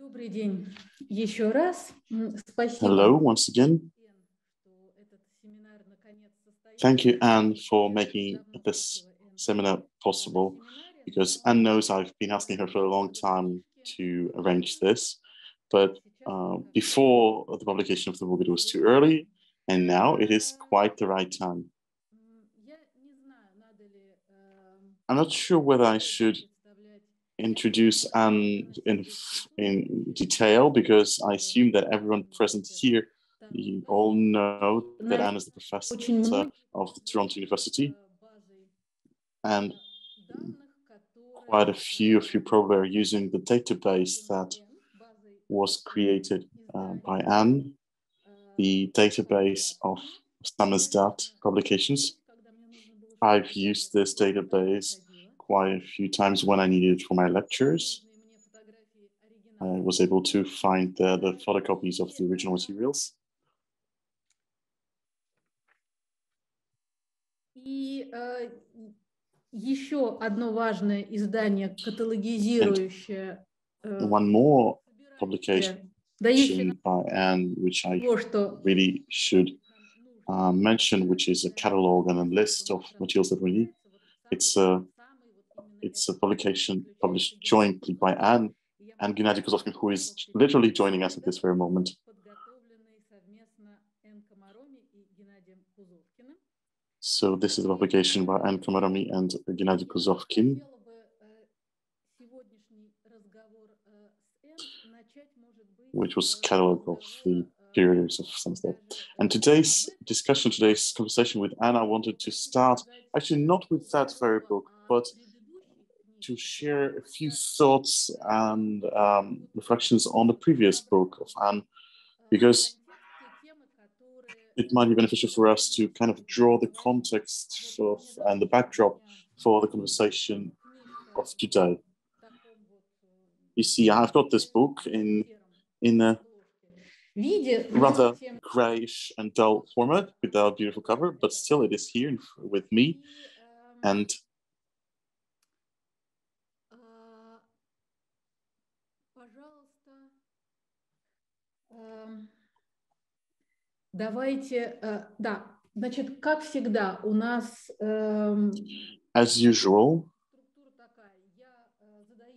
Добрый день еще раз. Hello, once again. Thank you, Anne, for making this seminar possible, because Anne knows I've been asking her for a long time to arrange this, but before the publication of the book, it was too early, and now it is quite the right time. I'm not sure whether I should introduce Anne in detail, because I assume that everyone present here, you all know that Anne is the professor of the Toronto University, and quite a few of you probably are using the database that was created by Anne, the database of Samizdat publications. I've used this database quite a few times when I needed it for my lectures. I was able to find the photocopies of the original materials. И еще одно важное издание, каталогизирующее. One more publication by Anne, which I really should mention, which is a catalog and a list of materials that we need. It's a publication published jointly by Anne and Gennady Kuzovkin, who is literally joining us at this very moment. So this is a publication by Ann Komaromi and Gennady Kuzovkin. Which was catalog of the periods of Samizdat. And today's discussion, today's conversation with Anna, I wanted to start actually not with that very book, but to share a few thoughts and reflections on the previous book of Anne, because it might be beneficial for us to kind of draw the context of, and the backdrop for the conversation of today. You see, I've got this book in a rather grayish and dull format without a beautiful cover, but still it is here with me. And Давайте, да, значит, как всегда, у нас... As usual,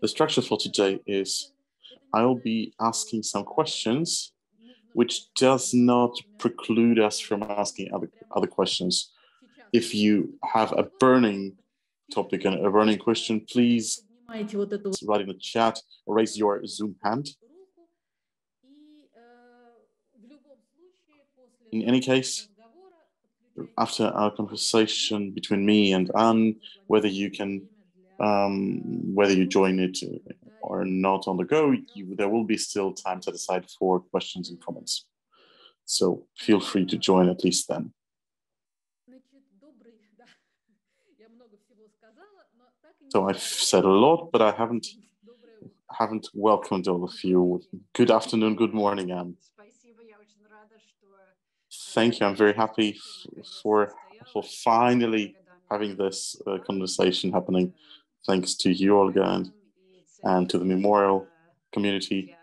the structure for today is I'll be asking some questions, which does not preclude us from asking other questions. If you have a burning topic and a burning question, please write in the chat or raise your Zoom hand. In any case, after our conversation between me and Anne, whether you join it or not on the go, there will be still time set aside for questions and comments. So feel free to join at least then. So I've said a lot, but I haven't welcomed all of you. Good afternoon, good morning, Anne. Thank you. I'm very happy for finally having this conversation happening. Thanks to you, Olga, and to the memorial community.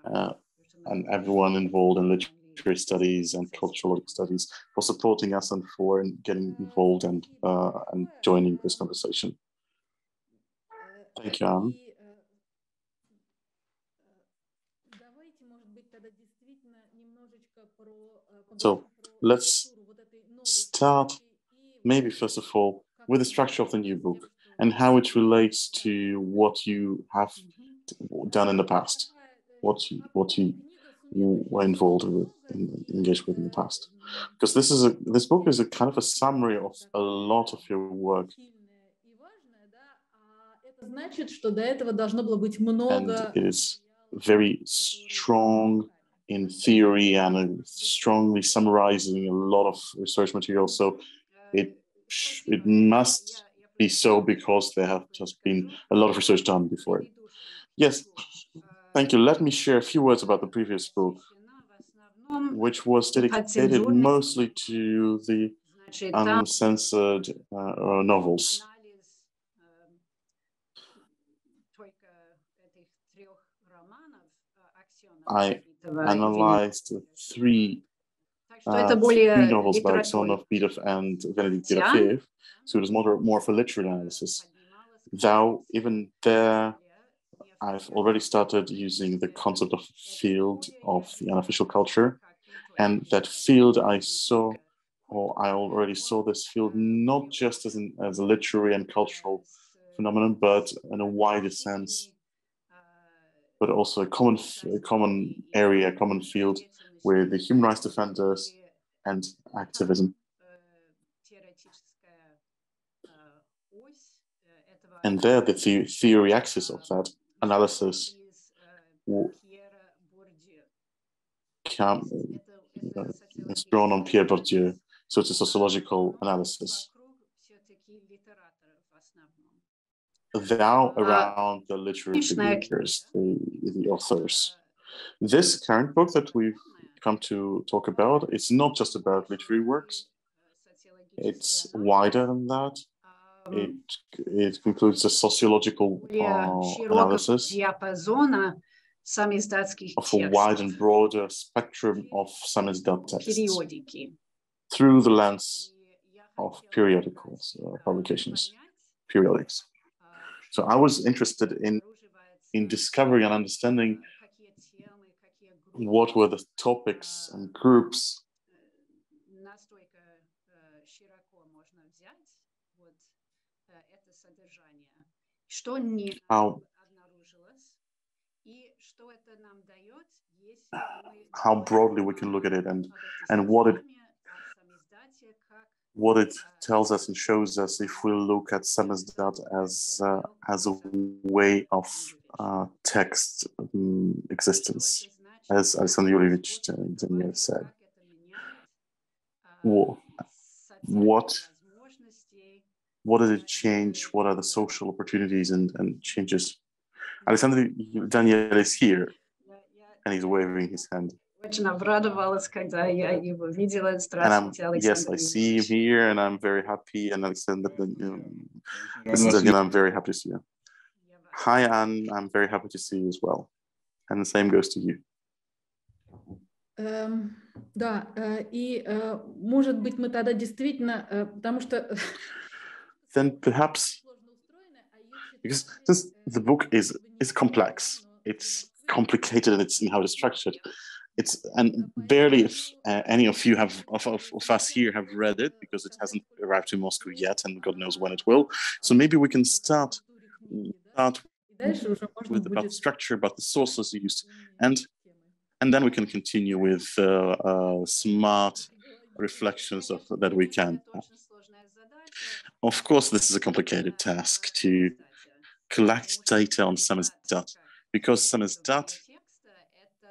And everyone involved in literary studies and cultural studies for supporting us and for getting involved and joining this conversation. Thank you, Anne. So let's start, maybe first of all, with the structure of the new book and how it relates to what you have done in the past, what you were involved with, engaged with in the past. Because this book is a kind of a summary of a lot of your work. And it is very strong in theory and strongly summarizing a lot of research material. So it must be so because there have just been a lot of research done before it. Yes, thank you. Let me share a few words about the previous book, which was dedicated mostly to the uncensored novels. I analyzed three novels by Alexandrov, Bidov, and Benedikt Yerofeev, so it was more of a literary analysis. Though even there, I've already started using the concept of field of the unofficial culture, and that field I saw, or I already saw this field not just as a literary and cultural phenomenon, but in a wider sense, but also a common area, a common field with the human rights defenders and activism. And there, the theory axis of that analysis is drawn on Pierre Bourdieu, so it's a sociological analysis. Thou around the literary figures, the authors. This current book that we've come to talk about, it's not just about literary works. It's wider than that. It includes a sociological analysis of a wide and broader spectrum of Samizdat texts through the lens of periodicals, publications, periodics. So I was interested in discovering and understanding what were the topics and groups how broadly we can look at it, and what it tells us and shows us if we look at Samizdat as a way of text existence, as Alexander Yulievich Daniel said. What does it change? What are the social opportunities and changes? Alexander Daniel is here, and he's waving his hand. Yes, I see him here, and I'm very happy. And Alexander, Daniel, I'm very happy to see you. Hi, Anne, I'm very happy to see you as well. And the same goes to you. Да, и может быть мы тогда действительно, потому что then perhaps, because since the book is complex, it's complicated in how it's structured. And barely if any of you of us here have read it, because it hasn't arrived to Moscow yet, and God knows when it will. So maybe we can start with about the structure, about the sources used, and then we can continue with smart reflections that we can. Of course, this is a complicated task to collect data on Samizdat, because Samizdat,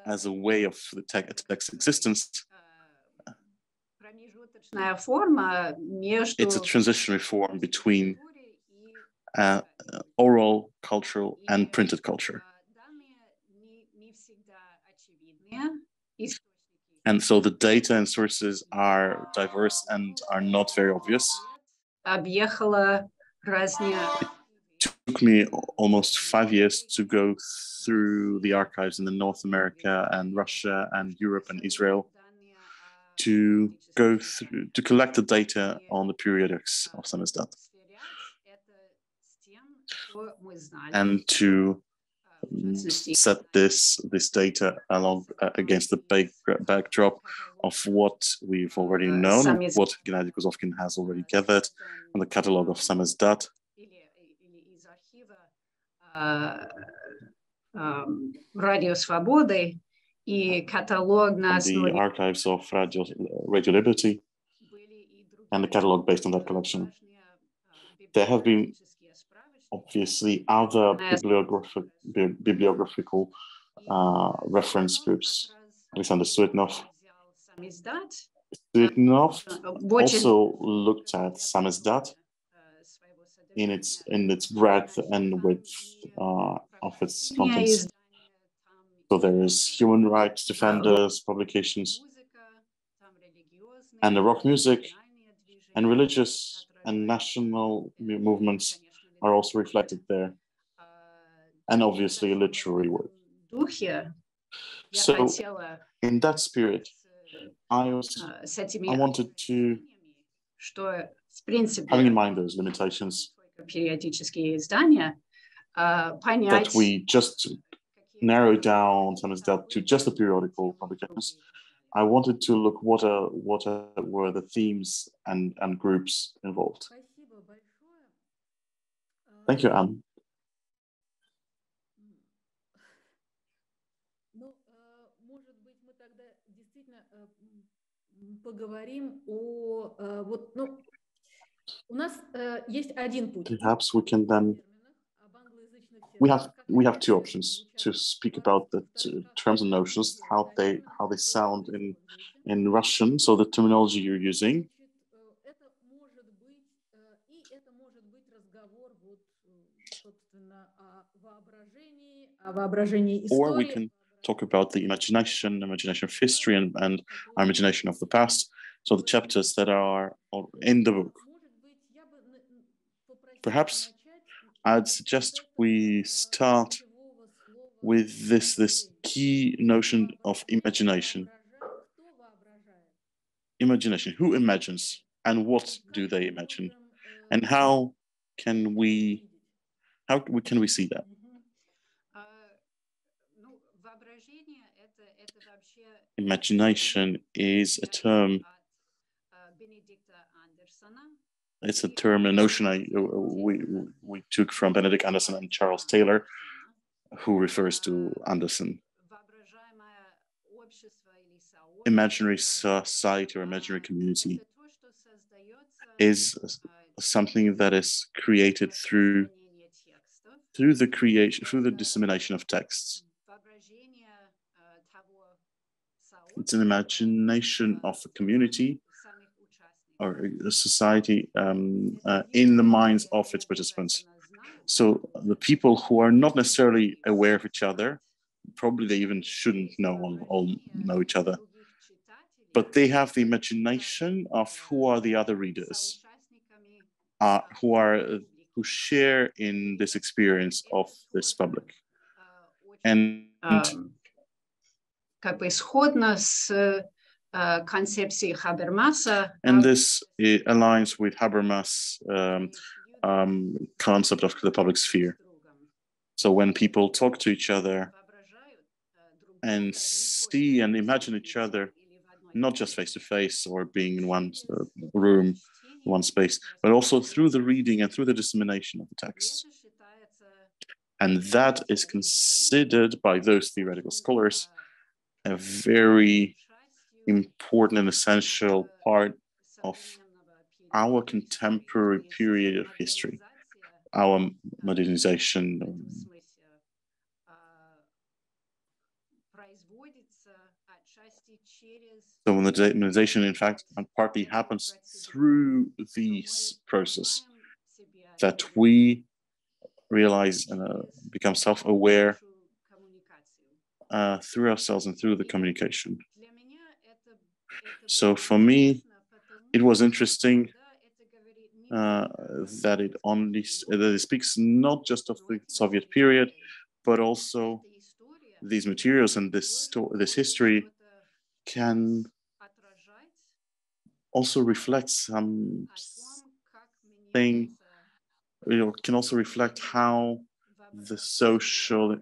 as a way of the text existence, it's a transitionary form between oral, cultural, and printed culture. And so the data and sources are diverse and are not very obvious. It took me almost 5 years to go through the archives in North America and Russia and Europe and Israel to collect the data on the periodics of Samizdat and to set this data along against the backdrop of what we've already known, what Gennady Kuzovkin has already gathered on the catalog of Samizdat. Radio Svobody и каталог на основе the archives of Radio Liberty and the catalog based on that collection. There have been obviously other bibliographical reference groups. Alexander Suetnov also looked at Samizdat in its breadth and width of its contents. So there is human rights defenders publications, and the rock music and religious and national movements are also reflected there, and obviously literary work. So in that spirit, I wanted to, having in mind those limitations, that we just narrow down Samizdat to just the periodical publications. I wanted to look what were the themes and groups involved. Thank you, Anne. Perhaps we can then, we have two options to speak about the terms and notions, how they sound in Russian, so the terminology you're using. Or we can talk about the imagination of history, and our imagination of the past. So the chapters that are in the book. Perhaps I'd suggest we start with this key notion of imagination. Imagination. Who imagines, and what do they imagine, and how can we see that? Imagination is a term. It's a term, a notion we took from Benedict Anderson and Charles Taylor, who refers to Anderson. Imaginary society or imaginary community is something that is created through the dissemination of texts. It's an imagination of a community or a society in the minds of its participants. So the people who are not necessarily aware of each other, probably they even shouldn't all know each other, but they have the imagination of who are the other readers, who share in this experience of this public. And как бы исходно с концепцией Habermas. And this aligns with Habermas' concept of the public sphere. So when people talk to each other and see and imagine each other, not just face to face or being in one room, one space, but also through the reading and through the dissemination of the texts. And that is considered by those theoretical scholars a very important and essential part of our contemporary period of history, our modernization. So when the modernization, in fact, partly happens through this process, that we realize and become self-aware through ourselves and through the communication. So for me, it was interesting that it speaks not just of the Soviet period, but also these materials and this history can also reflect something, can also reflect how the social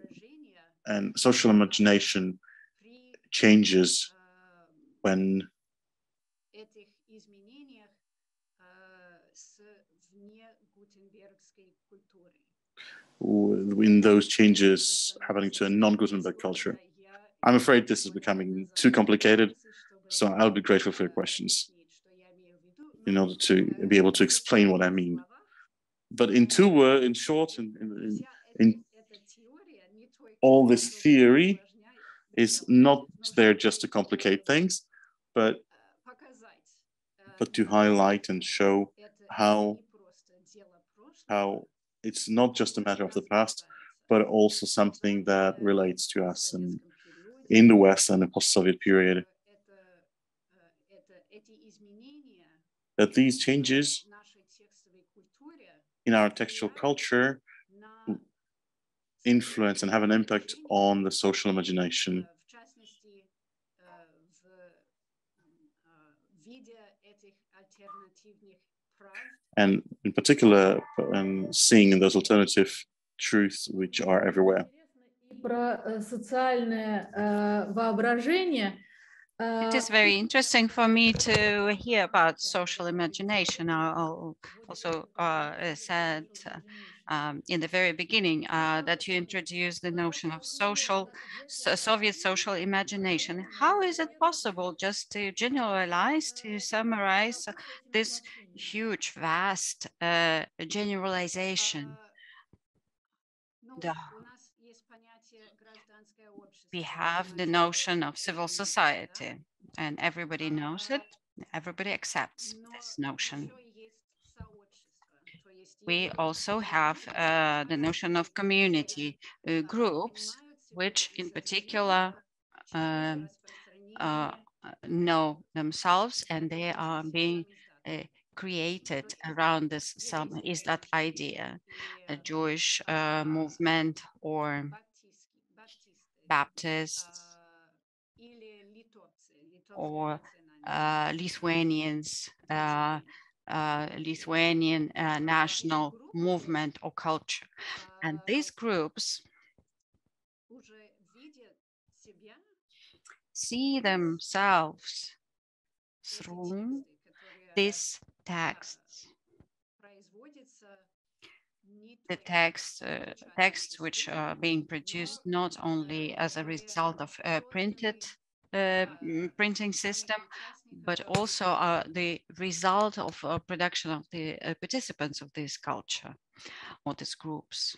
imagination changes when in those changes happening to a non-Gutenberg culture. I'm afraid this is becoming too complicated, so I'll be grateful for your questions in order to be able to explain what I mean. But in short, in all this theory is not there just to complicate things, but to highlight and show how it's not just a matter of the past, but also something that relates to us and in the West and the post-Soviet period. That these changes in our textual culture influence and have an impact on the social imagination and in particular, seeing those alternative truths which are everywhere. Про социальное воображение. It is very interesting for me to hear about social imagination. I also said in the very beginning that you introduced the notion of Soviet social imagination. How is it possible just to generalize, to summarize this huge, vast generalization? We have the notion of civil society, and everybody knows it. Everybody accepts this notion. We also have the notion of community groups, which in particular know themselves, and they are being created around this Samizdat idea, a Jewish movement or Baptists or Lithuanians, Lithuanian national movement or culture. And these groups see themselves through these texts. The texts which are being produced not only as a result of a printing system, but also the result of production of the participants of this culture or these groups.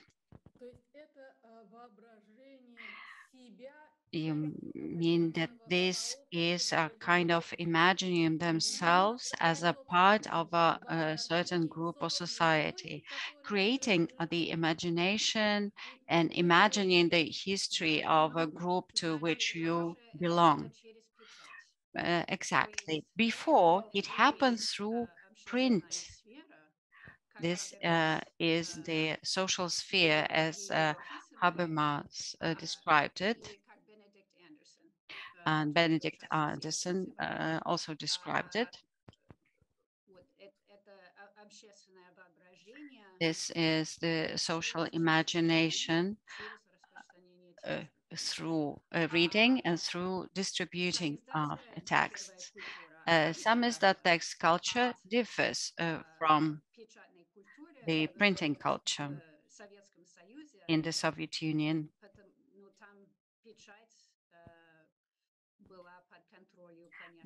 You mean that this is a kind of imagining themselves as a part of a certain group or society, creating the imagination and imagining the history of a group to which you belong. Exactly. Before, it happens through print. This is the social sphere as Habermas described it. And Benedict Anderson also described it. This is the social imagination through reading and through distributing of texts. Samizdat text culture differs from the printing culture in the Soviet Union.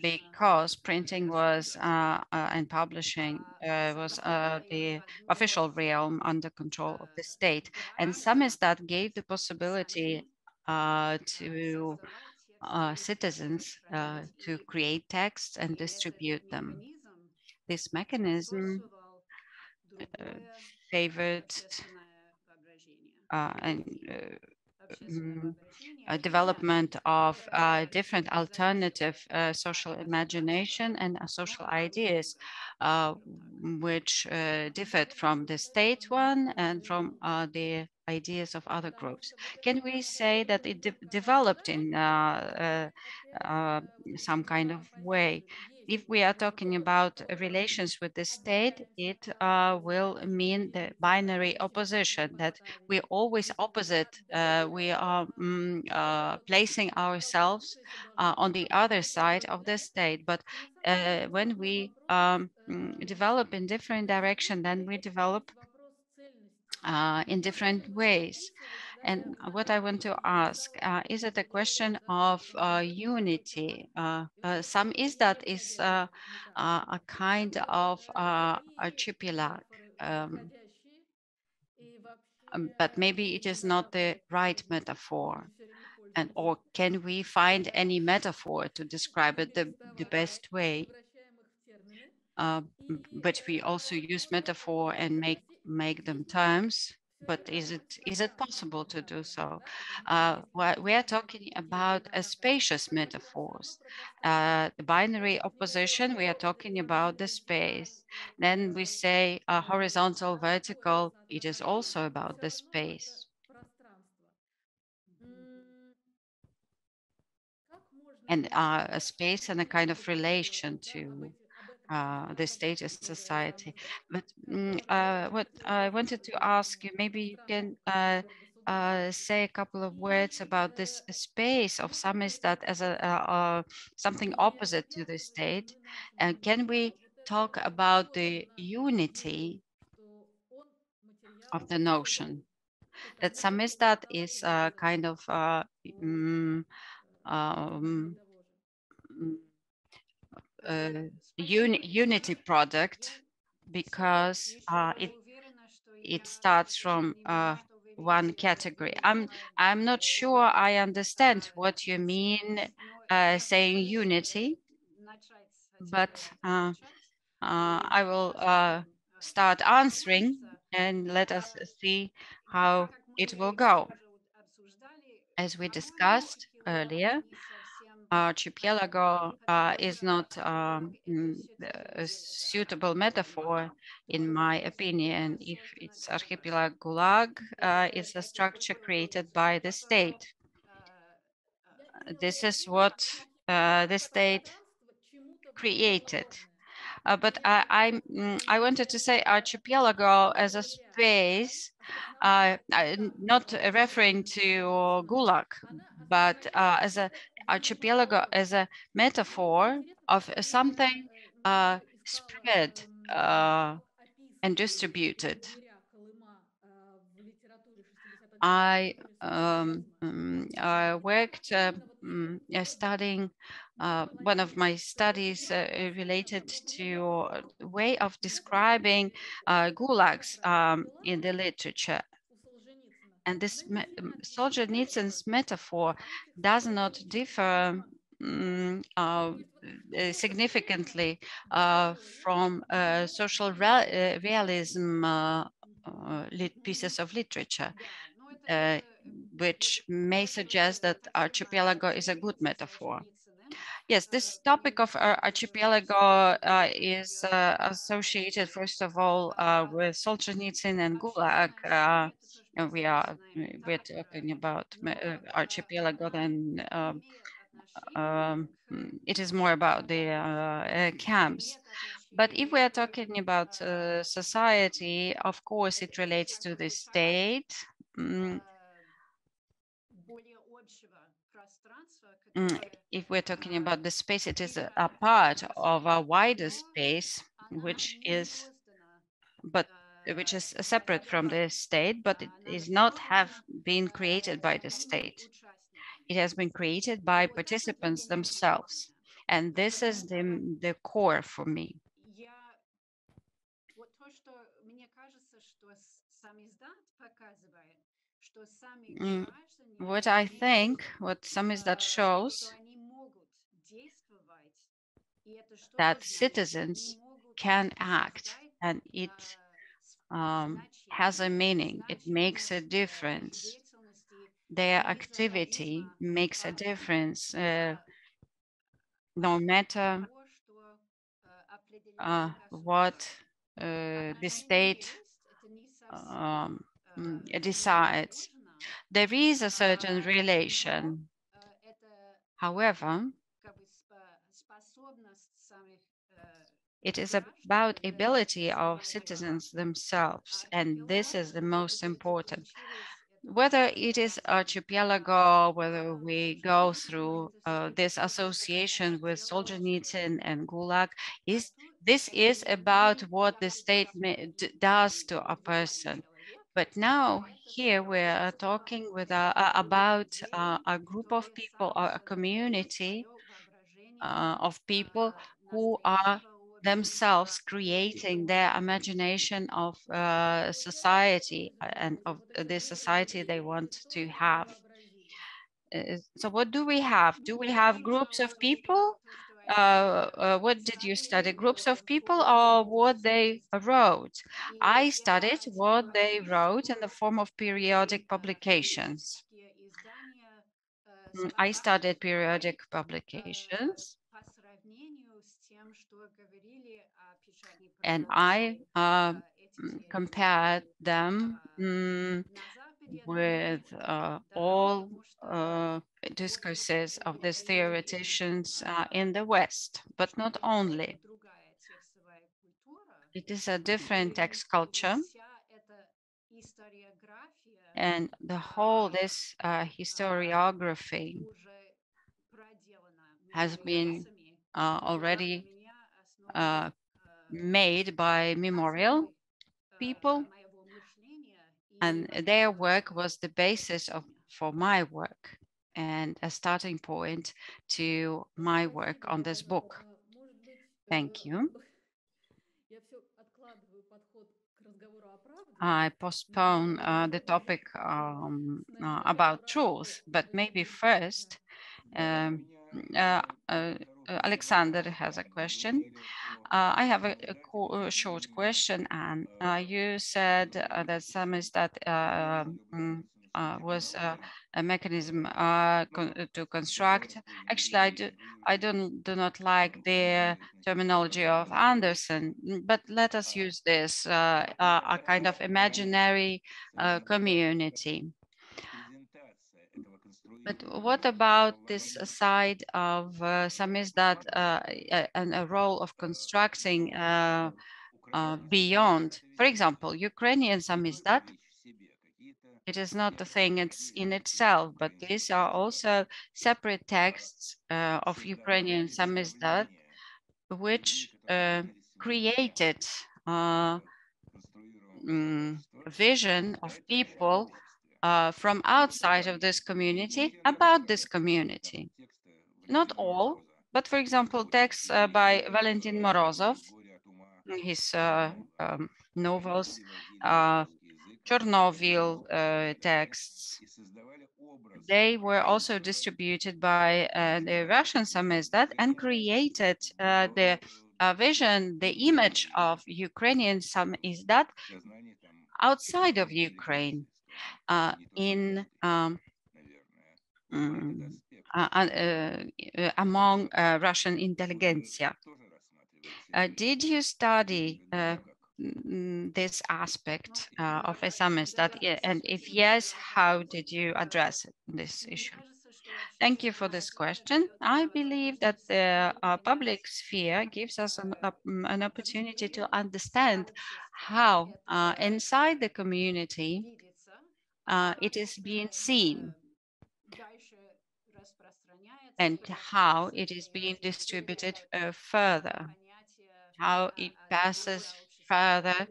Because printing was and publishing was the official realm under control of the state, and Samizdat gave the possibility to citizens to create texts and distribute them. This mechanism favored a development of different alternative social imagination and social ideas, which differed from the state one and from the ideas of other groups. Can we say that it developed in some kind of way? If we are talking about relations with the state, it will mean the binary opposition, that we're always opposite. We are placing ourselves on the other side of the state. But when we develop in different direction, then we develop in different ways. And what I want to ask, is it a question of unity? Samizdat is a kind of archipelago, but maybe it is not the right metaphor. And or can we find any metaphor to describe it the best way? But we also use metaphor and make them terms. But is it possible to do so? We are talking about a spacious metaphors. The binary opposition, we are talking about the space. Then we say horizontal, vertical, it is also about the space. And a space and a kind of relation to the state of society. But what I wanted to ask you, maybe you can say a couple of words about this space of Samizdat as something opposite to the state. And can we talk about the unity of the notion that Samizdat is a kind of um, unity product because it starts from one category. I'm not sure I understand what you mean saying unity, but I will start answering and let us see how it will go. As we discussed earlier, archipelago is not a suitable metaphor, in my opinion. If it's archipelago gulag, it's a structure created by the state. This is what the state created. But I wanted to say archipelago as a space, not referring to Gulag, but as a archipelago as a metaphor of something spread and distributed. I worked studying one of my studies related to a way of describing gulags in the literature. And this Solzhenitsyn's metaphor does not differ significantly from social realism pieces of literature, which may suggest that archipelago is a good metaphor. Yes, this topic of archipelago is associated, first of all, with Solzhenitsyn and Gulag. And we're talking about archipelago, then it is more about the camps. But if we are talking about society, of course, it relates to the state. If we're talking about the space, it is a part of a wider space, which is separate from the state, but it is not have been created by the state. It has been created by participants themselves. And this is the core for me. What I think, what Samizdat shows, that citizens can act, and it has a meaning. It makes a difference. Their activity makes a difference, no matter what the state decides. There is a certain relation. However, it is about ability of citizens themselves, and this is the most important. Whether it is archipelago, whether we go through this association with Solzhenitsyn and Gulag, this is about what the state does to a person. But now here we are talking with about a group of people, or a community of people who are themselves creating their imagination of society and of the society they want to have. So what do we have? Do we have groups of people? What did you study? Groups of people or what they wrote? I studied what they wrote in the form of periodic publications. I studied periodic publications. And I compared them with all discourses of these theoreticians in the West, but not only. It is a different text culture. And the whole, this historiography has been already made by memorial people, and their work was the basis for my work and a starting point to my work on this book. Thank you. I postpone the topic about truth, but maybe first, Alexander has a question. I have a short question, and you said that Samizdat was a mechanism to construct. Actually, I do not like the terminology of Anderson, but let us use this a kind of imaginary community. But what about this side of Samizdat and a role of constructing beyond, for example, Ukrainian Samizdat? It is not the thing it's in itself, but these are also separate texts of Ukrainian Samizdat, which created vision of people from outside of this community about this community. Not all, but for example, texts by Valentin Morozov, his novels, Chernobyl texts, they were also distributed by the Russian Samizdat and created the vision, the image of Ukrainian Samizdat outside of Ukraine among Russian intelligentsia. Did you study this aspect of a Samizdat? And if yes, how did you address this issue? Thank you for this question. I believe that the public sphere gives us an opportunity to understand how inside the community it is being seen and how it is being distributed further, how it passes further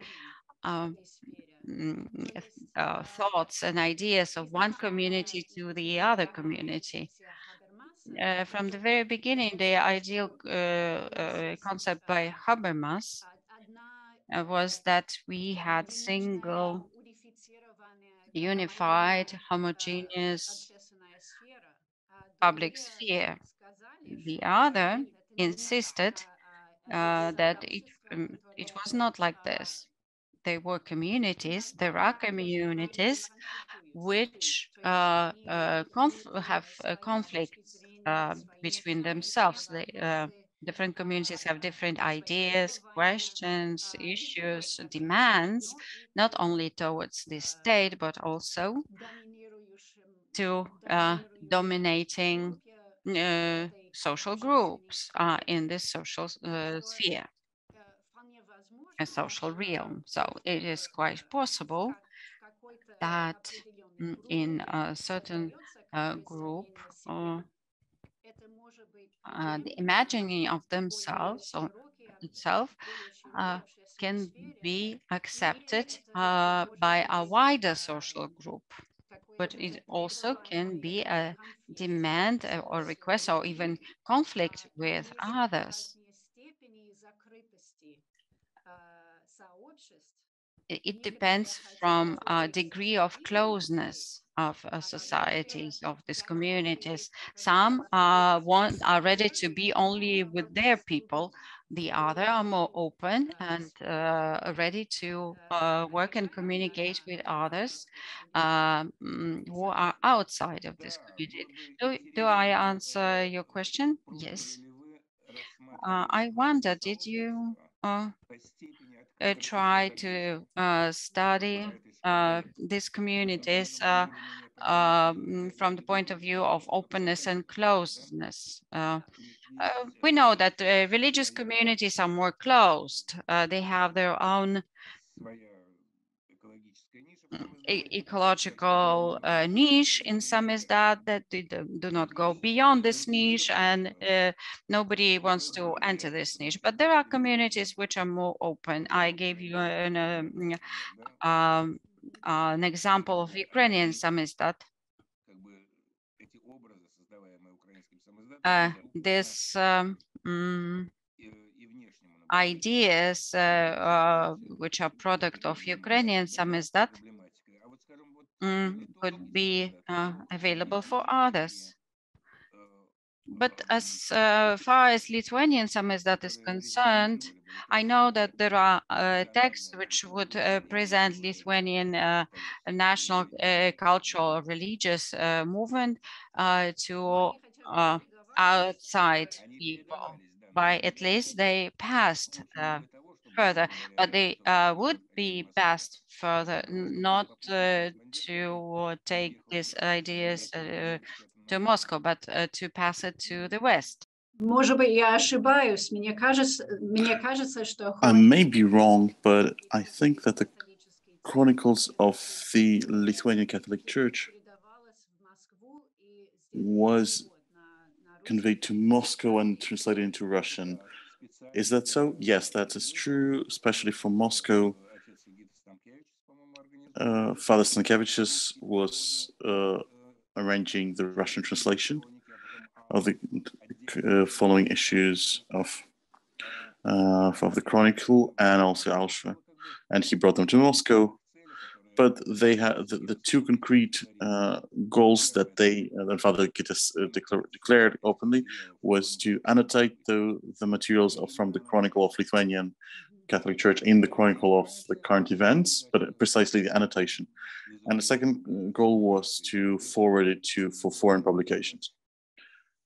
thoughts and ideas of one community to the other community. From the very beginning, the ideal concept by Habermas was that we had single, unified, homogeneous public sphere. The other insisted that it was not like this. There were communities, there are communities which have conflicts between themselves. Different communities have different ideas, questions, issues, demands, not only towards the state, but also to dominating social groups in this social sphere, a social realm. So it is quite possible that in a certain group, the imagining of themselves or itself can be accepted by a wider social group, but it also can be a demand or request or even conflict with others. It depends from a degree of closeness of societies, of these communities. Some are ready to be only with their people. The other are more open and ready to work and communicate with others who are outside of this community. Do I answer your question? Yes. I wonder, did you try to study these communities from the point of view of openness and closeness. We know that religious communities are more closed. They have their own ecological niche in Samizdat that they do not go beyond this niche, and nobody wants to enter this niche. But there are communities which are more open. I gave you an example of Ukrainian Samizdat. This ideas which are product of Ukrainian Samizdat could be available for others. But as far as Lithuanian Samizdat is concerned, I know that there are texts which would present Lithuanian national cultural religious movement to outside people. By at least they passed further, but they would be passed further, not to take these ideas to Moscow, but to pass it to the West. Может быть, я ошибаюсь. Мне кажется, что I may be wrong, but I think that the chronicles of the Lithuanian Catholic Church was conveyed to Moscow and translated into Russian. Is that so? Yes, that is true, especially for Moscow. Father Stankiewicz was arranging the Russian translation of the following issues of the Chronicle and also Auschwitz, and he brought them to Moscow. But they had the two concrete goals that Father Gittis declared openly was to annotate the materials from the Chronicle of Lithuanian Catholic Church in the Chronicle of the current events, but precisely the annotation. And the second goal was to forward it for foreign publications,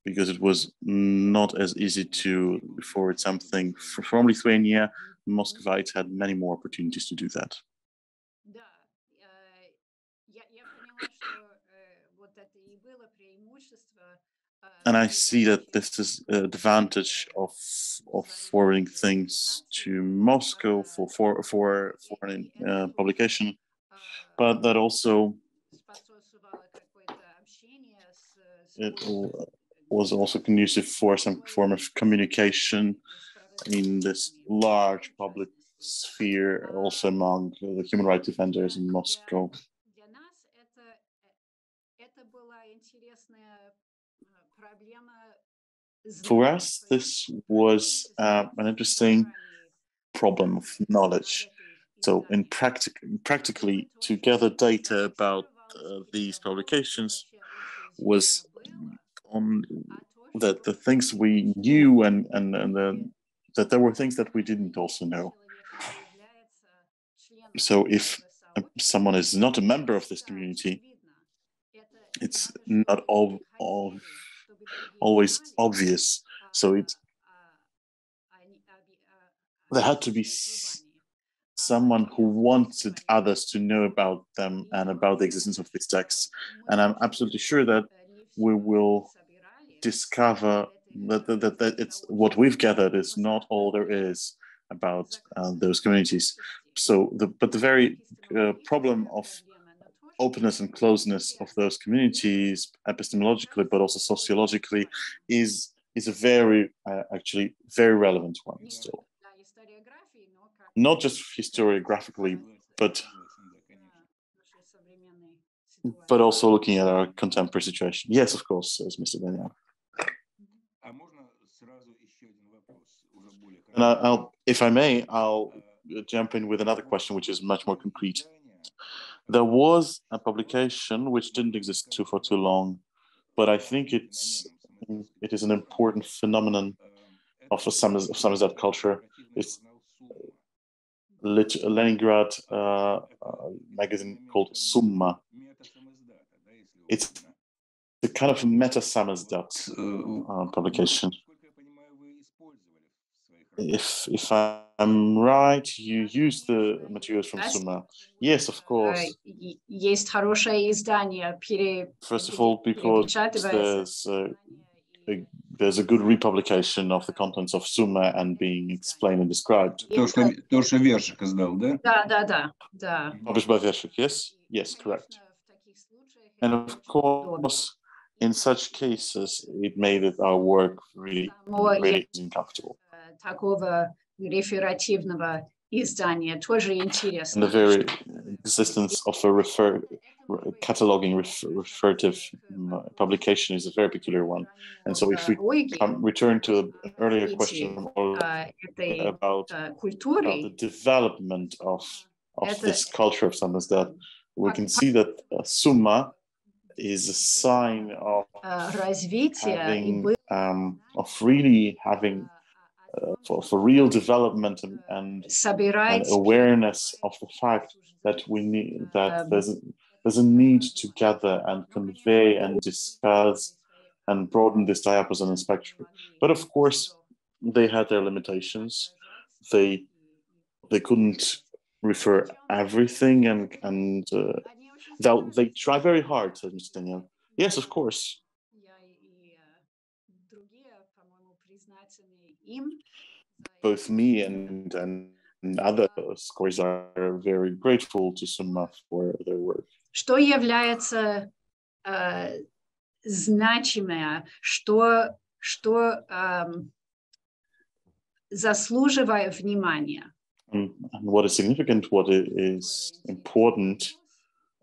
because it was not as easy to forward something from Lithuania. Muscovites had many more opportunities to do that. And I see that this is an advantage of forwarding things to Moscow for foreign publication, but that also it was also conducive for some form of communication in this large public sphere, also among the human rights defenders in Moscow. For us, this was an interesting problem of knowledge. So, practically, to gather data about these publications was on that the things we knew and that there were things that we didn't also know. So, if someone is not a member of this community, it's not always obvious. So there had to be someone who wanted others to know about them and about the existence of these texts. And I'm absolutely sure that we will discover that it's what we've gathered is not all there is about those communities. So, but the very problem of openness and closeness of those communities, epistemologically, but also sociologically, is a very, actually, very relevant one still. Not just historiographically, but also looking at our contemporary situation. Yes, of course, says Mr. Daniel. And if I may, I'll jump in with another question, which is much more concrete. There was a publication which didn't exist for too long, but I think it is an important phenomenon of Samizdat culture. It's a Leningrad magazine called Summa. It's the kind of meta Samizdat publication. If I'm right, you use the materials from Summa. Yes, of course. Есть хорошее издание, First of all, because there's a good republication of the contents of Summa and being explained and described. То, что Вершик издал, да? Да. Published by Vershik, yes? Yes, correct. And of course, in such cases, it made our work really uncomfortable. Такого реферативного издания тоже интересно. And the very existence of a cataloging referative publication is a very peculiar one. And so if we return to an earlier question about the development of this culture of Samizdat, we can see that Summa is a sign of for real development and awareness of the fact that there's a need to gather and convey and discuss and broaden this diapason and spectrum. But of course, they had their limitations. They couldn't refer everything, and they try very hard, said Mr. Daniel. Yes, of course. Both me and other scholars are very grateful to Summa for their work. Что является значимое, что заслуживает внимания? And what is significant, what is important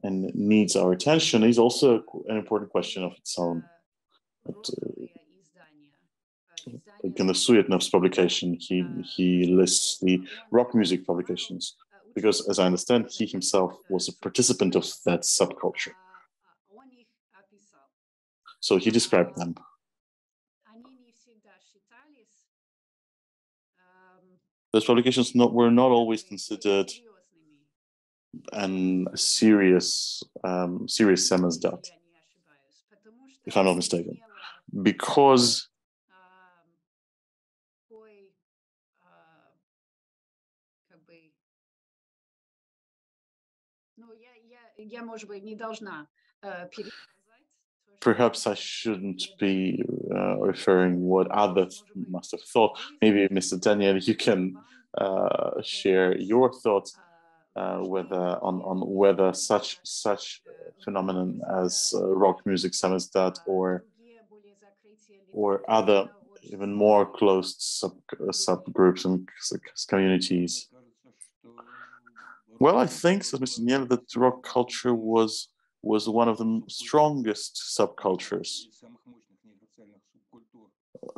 and needs our attention is also an important question of its own. But, like in the Suyetnov's publication, he lists the rock music publications, because as I understand, he himself was a participant of that subculture. So he described them. Those publications were not always considered a serious samizdat, if I'm not mistaken, because perhaps I shouldn't be referring what others must have thought. Maybe Mr. Daniel, you can share your thoughts whether such phenomenon as rock music, samizdat, or other even more closed subgroups and communities. Well, I think, says Mr. Daniel, that rock culture was one of the strongest subcultures,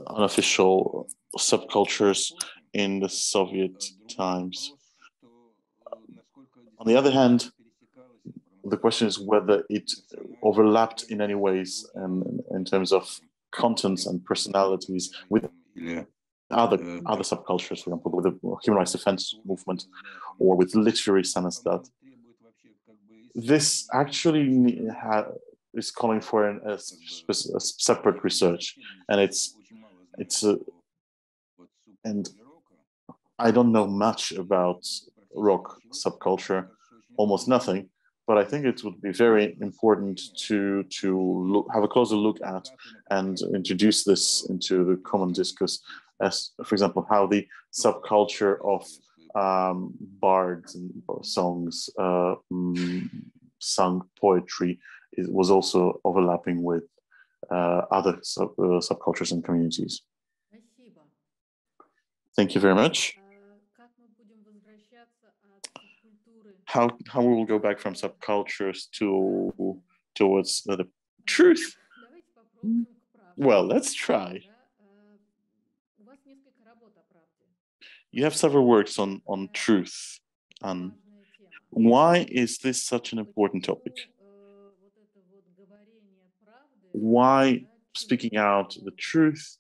unofficial subcultures in the Soviet times. On the other hand, the question is whether it overlapped in any ways in terms of contents and personalities with other subcultures, for example, with the human rights defense movement or with literary samizdat. This actually is calling for a separate research, and and I don't know much about rock subculture, almost nothing, but I think it would be very important to have a closer look at and introduce this into the common discourse, as, for example, how the subculture of bards and songs, sung poetry was also overlapping with other subcultures and communities. Thank you very much. How we will go back from subcultures towards the truth? Well, let's try. You have several works on truth. Why is this such an important topic? Why speaking out the truth?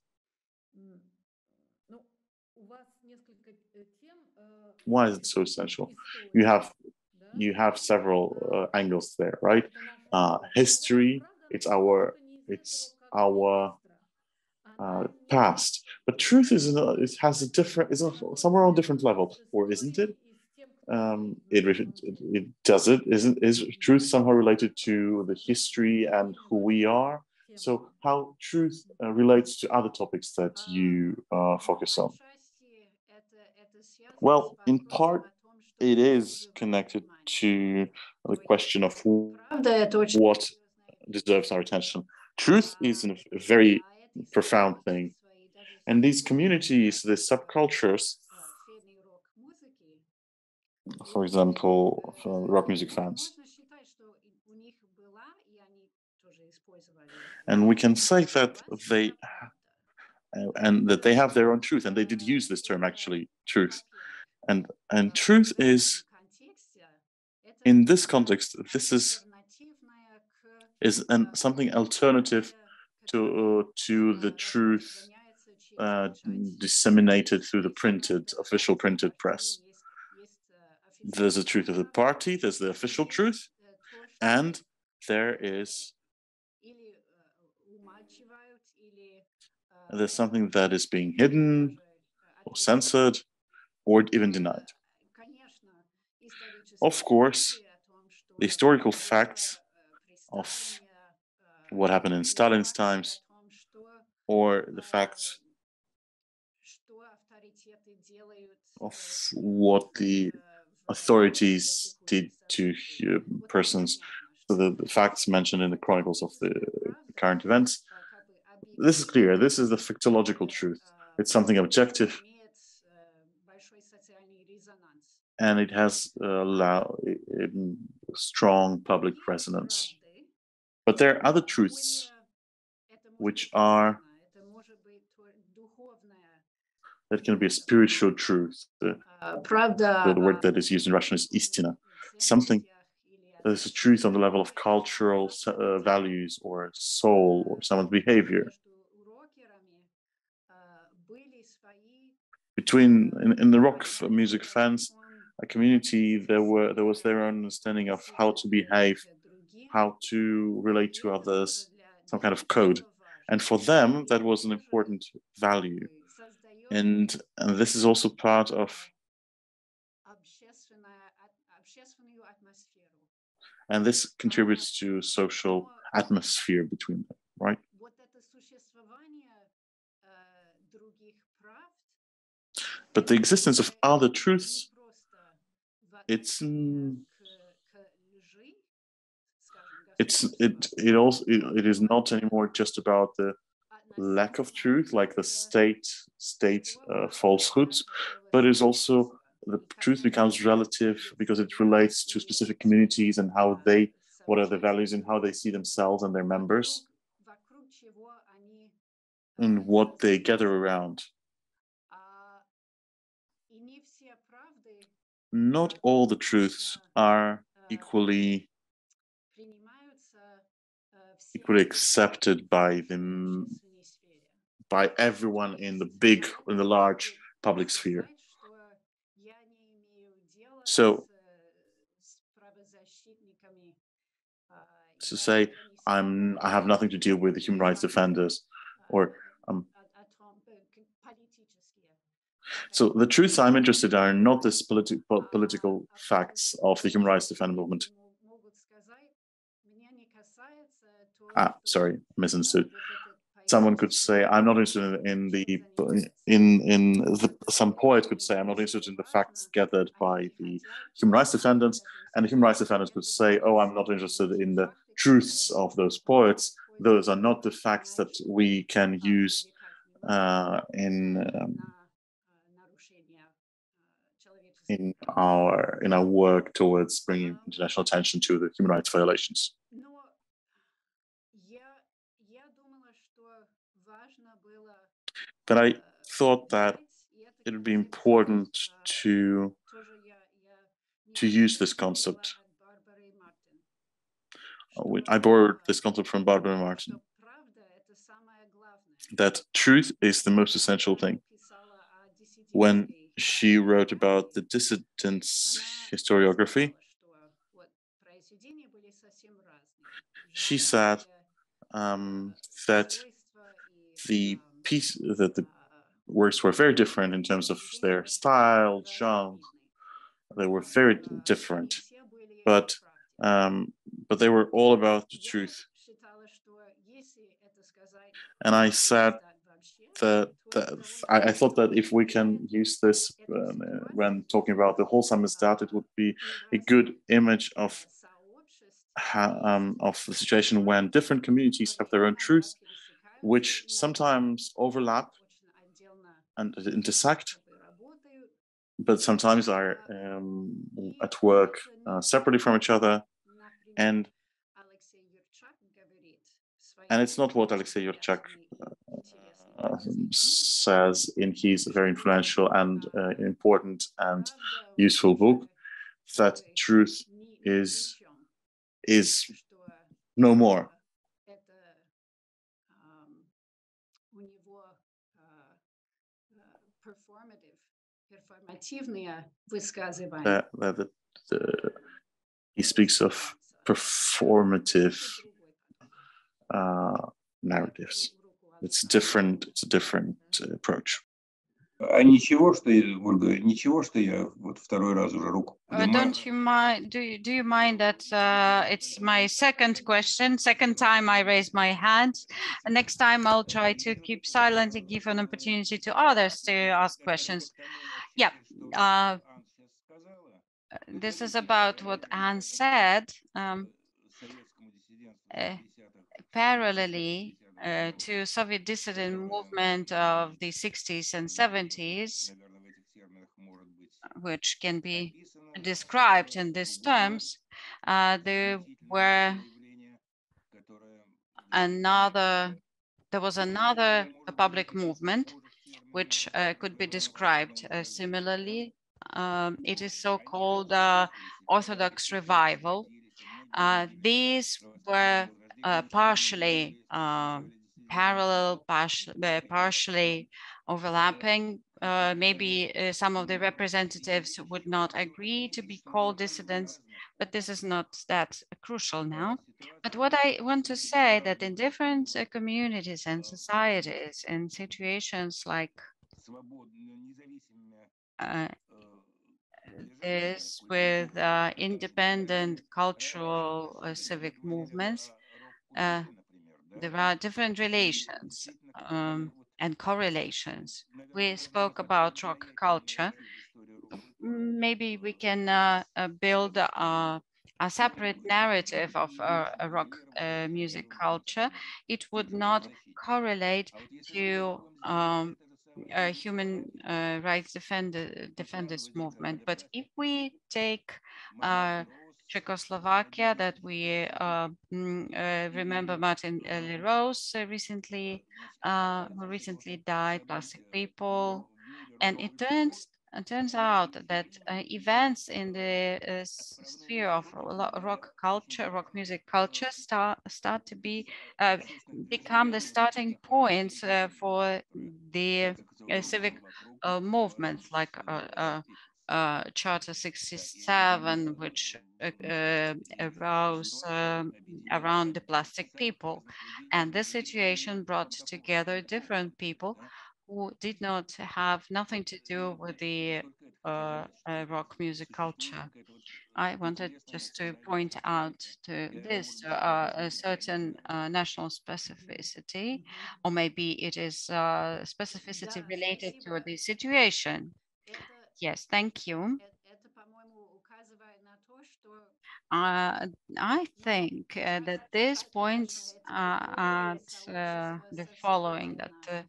Why is it so essential? You have several angles there, right? History. It's our past. But truth it has a different, is somewhere on a different level, or isn't it? Does it? Is truth somehow related to the history and who we are? So how truth relates to other topics that you focus on? Well, in part, it is connected to the question of what deserves our attention. Truth is a very profound thing. And these communities, the subcultures, for example, rock music fans, and we can say that they have their own truth, and they did use this term actually, truth. And truth is, in this context, this is something alternative to the truth disseminated through the official printed press. There's the truth of the party, there's the official truth, and there's something that is being hidden or censored or even denied. Of course, the historical facts of what happened in Stalin's times, or the facts of what the authorities did to persons, so the facts mentioned in the chronicles of the current events, this is clear. This is the factological truth. It's something objective, and it has strong public resonance. But there are other truths which are, that can be a spiritual truth. The word that is used in Russian is istina. Something that is a truth on the level of cultural values or soul or someone's behavior. In the rock music fans, a community, there was their own understanding of how to behave, how to relate to others, some kind of code. And for them, that was an important value. And this is also part of, and this contributes to social atmosphere between them, right? But the existence of other truths, it is not anymore just about the lack of truth, like the state falsehoods, but is also, the truth becomes relative because it relates to specific communities and how what are the values and how they see themselves and their members and what they gather around. Not all the truths are equally accepted by everyone in the large public sphere. So to say I have nothing to deal with the human rights defenders, or so the truths I'm interested in are not this political facts of the human rights defender movement. Sorry, misunderstood. Someone could say, I'm not interested some poet could say, I'm not interested in the facts gathered by the human rights defenders, and the human rights defenders could say, oh, I'm not interested in the truths of those poets. Those are not the facts that we can use in our work towards bringing international attention to the human rights violations. But I thought that it would be important to use this concept. I borrowed this concept from Barbara Martin, that truth is the most essential thing. When she wrote about the dissidents' historiography, she said that the the works were very different in terms of their style, genre. They were very different, but they were all about the truth. And I said that I thought that if we can use this when talking about the whole Samizdat, it would be a good image of the situation when different communities have their own truth, which sometimes overlap and intersect, but sometimes are at work separately from each other. And it's not what Alexei Yurchak says in his very influential and important and useful book, that truth is no more. He speaks of performative narratives. It's a different approach. А ничего, что Ольга, ничего, что я вот второй раз уже руку поднимаю. Don't you mind? Do you mind that it's my second question, second time I raise my hand? And next time I'll try to keep silent and give an opportunity to others to ask questions. Yeah. This is about what Anne said. Parallelly to Soviet dissident movement of the 60s and 70s, which can be described in these terms, there was another public movement which could be described similarly. It is so-called Orthodox revival. These were partially parallel, partially overlapping. Maybe some of the representatives would not agree to be called dissidents, but this is not that crucial now. But what I want to say that in different communities and societies, in situations like this with independent cultural civic movements, there are different relations and correlations. We spoke about rock culture. Maybe we can build a separate narrative of a rock music culture. It would not correlate to human rights defenders movement. But if we take Czechoslovakia, that we remember Martin Leroux recently, who recently died, Plastic People, and it turns out that events in the sphere of rock culture, rock music culture, start to become the starting points for the civic movements, like Charter 67, which arose around the Plastic People. And this situation brought together different people who did not have nothing to do with the rock music culture. I wanted just to point out to this a certain national specificity, or maybe it is specificity related to the situation. Yes, thank you. I think that this points at the following, that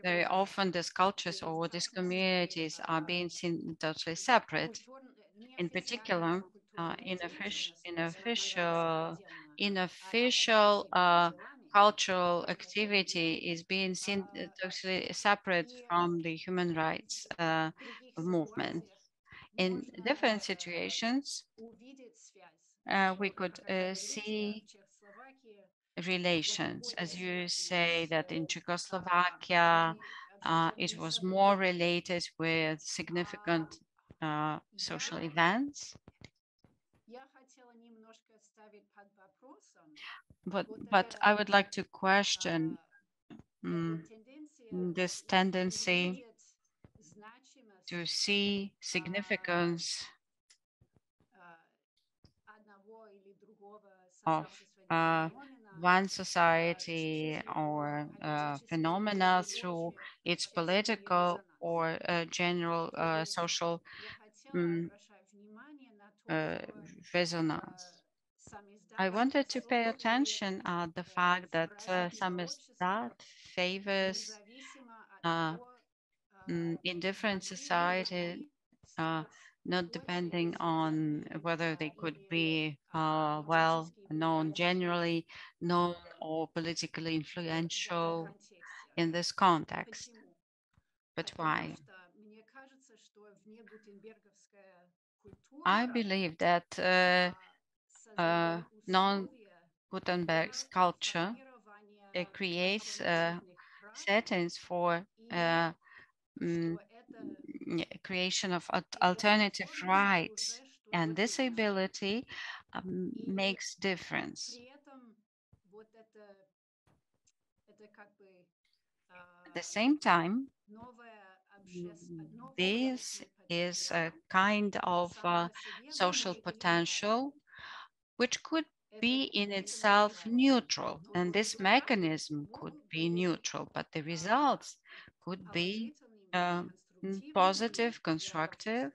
very often these cultures or these communities are being seen totally separate. In particular, unofficial cultural activity is being seen totally separate from the human rights movement. In different situations, we could see relations. As you say that in Czechoslovakia, it was more related with significant social events. But I would like to question this tendency to see significance of one society or phenomena through its political or general social resonance. I wanted to pay attention at the fact that Samizdat favors in different societies, not depending on whether they could be well known, generally known, or politically influential in this context. But why? I believe that non-Gutenberg's culture creates settings for creation of alternative rights, and this ability makes difference. At the same time, this is a kind of social potential which could be in itself neutral, and this mechanism could be neutral, but the results could be positive, constructive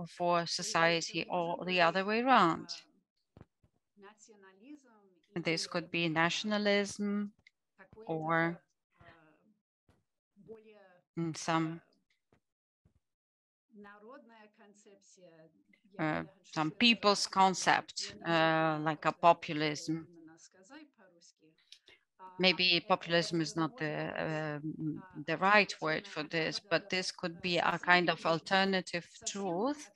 for society, or the other way around. This could be nationalism or some people's concept, like a populism. Maybe populism is not the right word for this, but this could be a kind of alternative truth,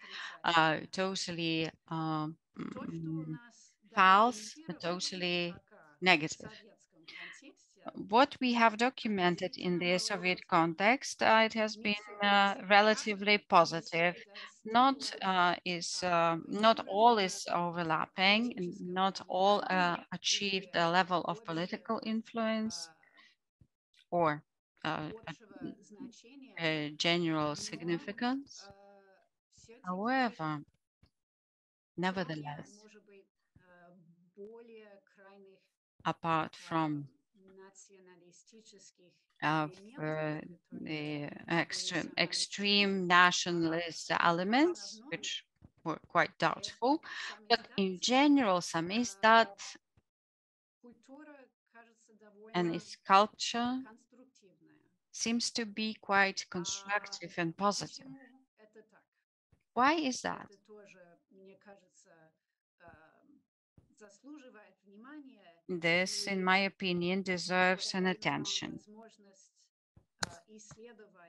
totally false, totally negative. What we have documented in the Soviet context, it has been relatively positive. Not all is overlapping, and not all achieved the level of political influence or a general significance. However, nevertheless, apart from the extreme nationalist elements, which were quite doubtful, but in general, Samizdat and its culture seems to be quite constructive and positive. Why is that? This, in my opinion, deserves an attention.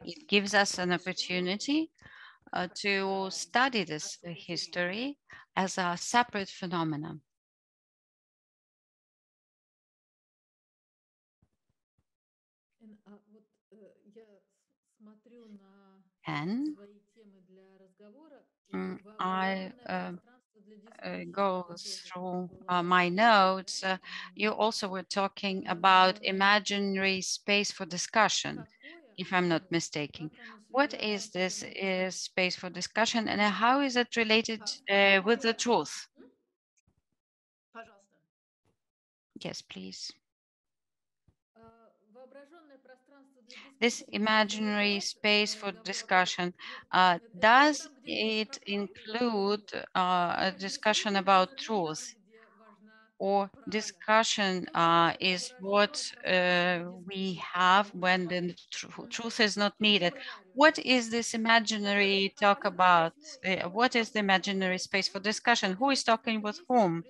It gives us an opportunity to study this history as a separate phenomenon. And I go through my notes. You also were talking about imaginary space for discussion, if I'm not mistaken. What is this space for discussion, and how is it related with the truth? Yes, please. This imaginary space for discussion, does it include a discussion about truth? Or discussion is what we have when the truth is not needed? What is this imaginary talk about? What is the imaginary space for discussion? Who is talking with whom?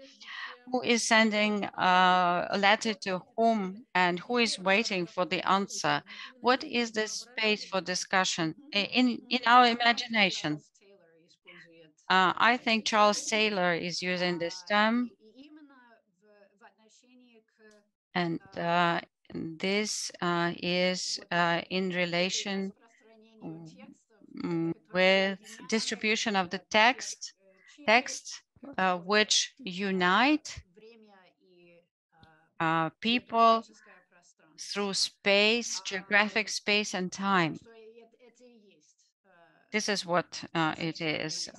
Who is sending a letter to whom, and who is waiting for the answer? What is the space for discussion in our imagination? I think Charles Taylor is using this term, and this is in relation with distribution of the texts which unite people through space, geographic space and time. This is what it is.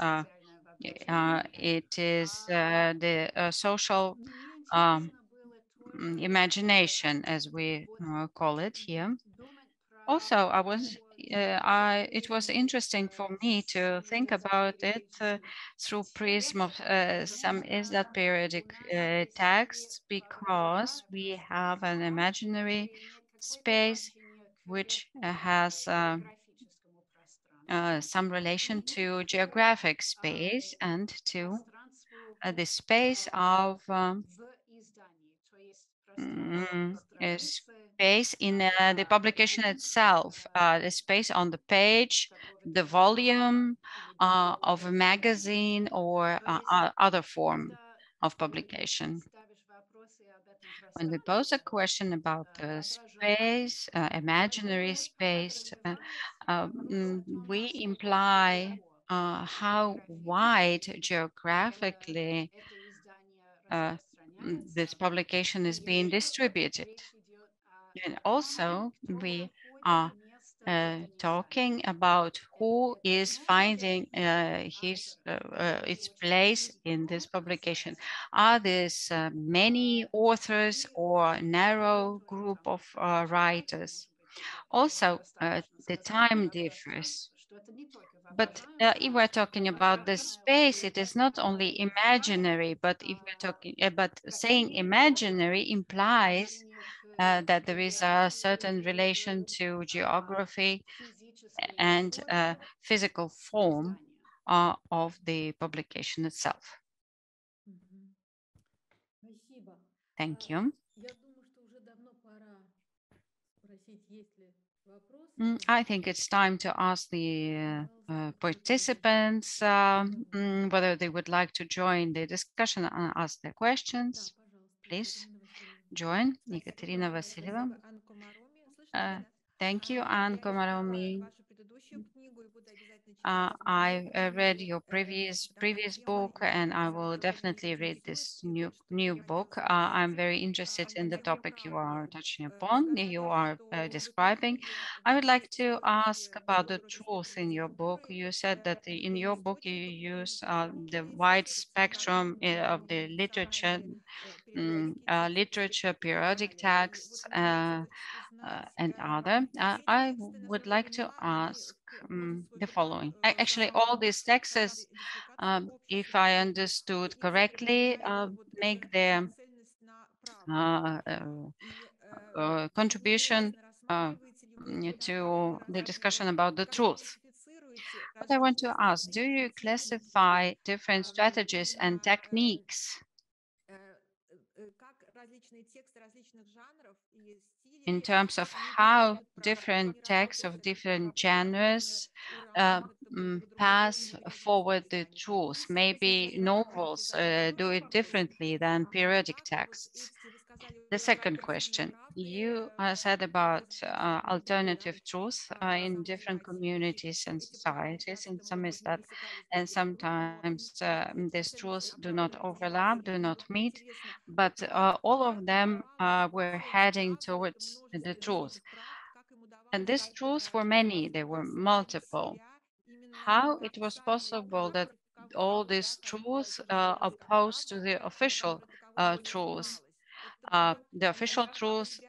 It is the social imagination, as we call it here. Also, it was interesting for me to think about it through prism of Samizdat periodic texts, because we have an imaginary space which has some relation to geographic space and to the space of space in the publication itself, the space on the page, the volume of a magazine or other form of publication. When we pose a question about the space, imaginary space, we imply how wide geographically this publication is being distributed. And also, we are talking about who is finding its place in this publication. Are these many authors or narrow group of writers? Also, the time differs. But if we're talking about the space, it is not only imaginary, but if we're talking about saying imaginary implies that there is a certain relation to geography and physical form of the publication itself. Thank you. I think it's time to ask the participants whether they would like to join the discussion and ask their questions. Please join. Ekaterina Vasilyeva. Thank you, Ann Komaromi. I read your previous book, and I will definitely read this new book. I'm very interested in the topic you are touching upon, you are describing. I would like to ask about the truth in your book. You said that in your book you use the wide spectrum of the literature, periodic texts, and other. I would like to ask the following. Actually, all these texts, if I understood correctly, make their contribution to the discussion about the truth. But I want to ask, do you classify different strategies and techniques in terms of how different texts of different genres pass forward the truth? Maybe novels do it differently than periodic texts. The second question, you said about alternative truth in different communities and societies in Samizdat, and sometimes these truths do not overlap, do not meet, but all of them were heading towards the truth. And these truths were many, they were multiple. How it was possible that all these truths opposed to the official truths? The official truth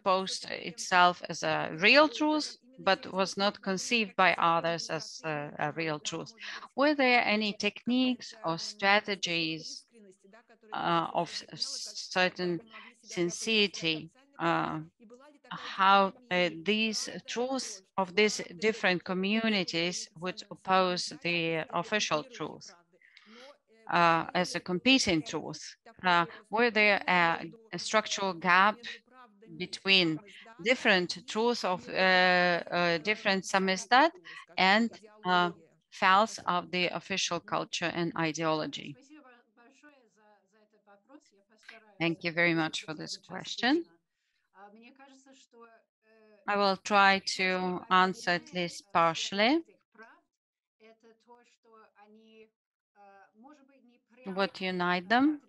posed itself as a real truth, but was not conceived by others as a real truth. Were there any techniques or strategies of certain sincerity, how these truths of these different communities would oppose the official truth as a competing truth? Were there a structural gap between different truths of different samizdat and fails of the official culture and ideology? Thank you very much for this question. I will try to answer at least partially. What unite them?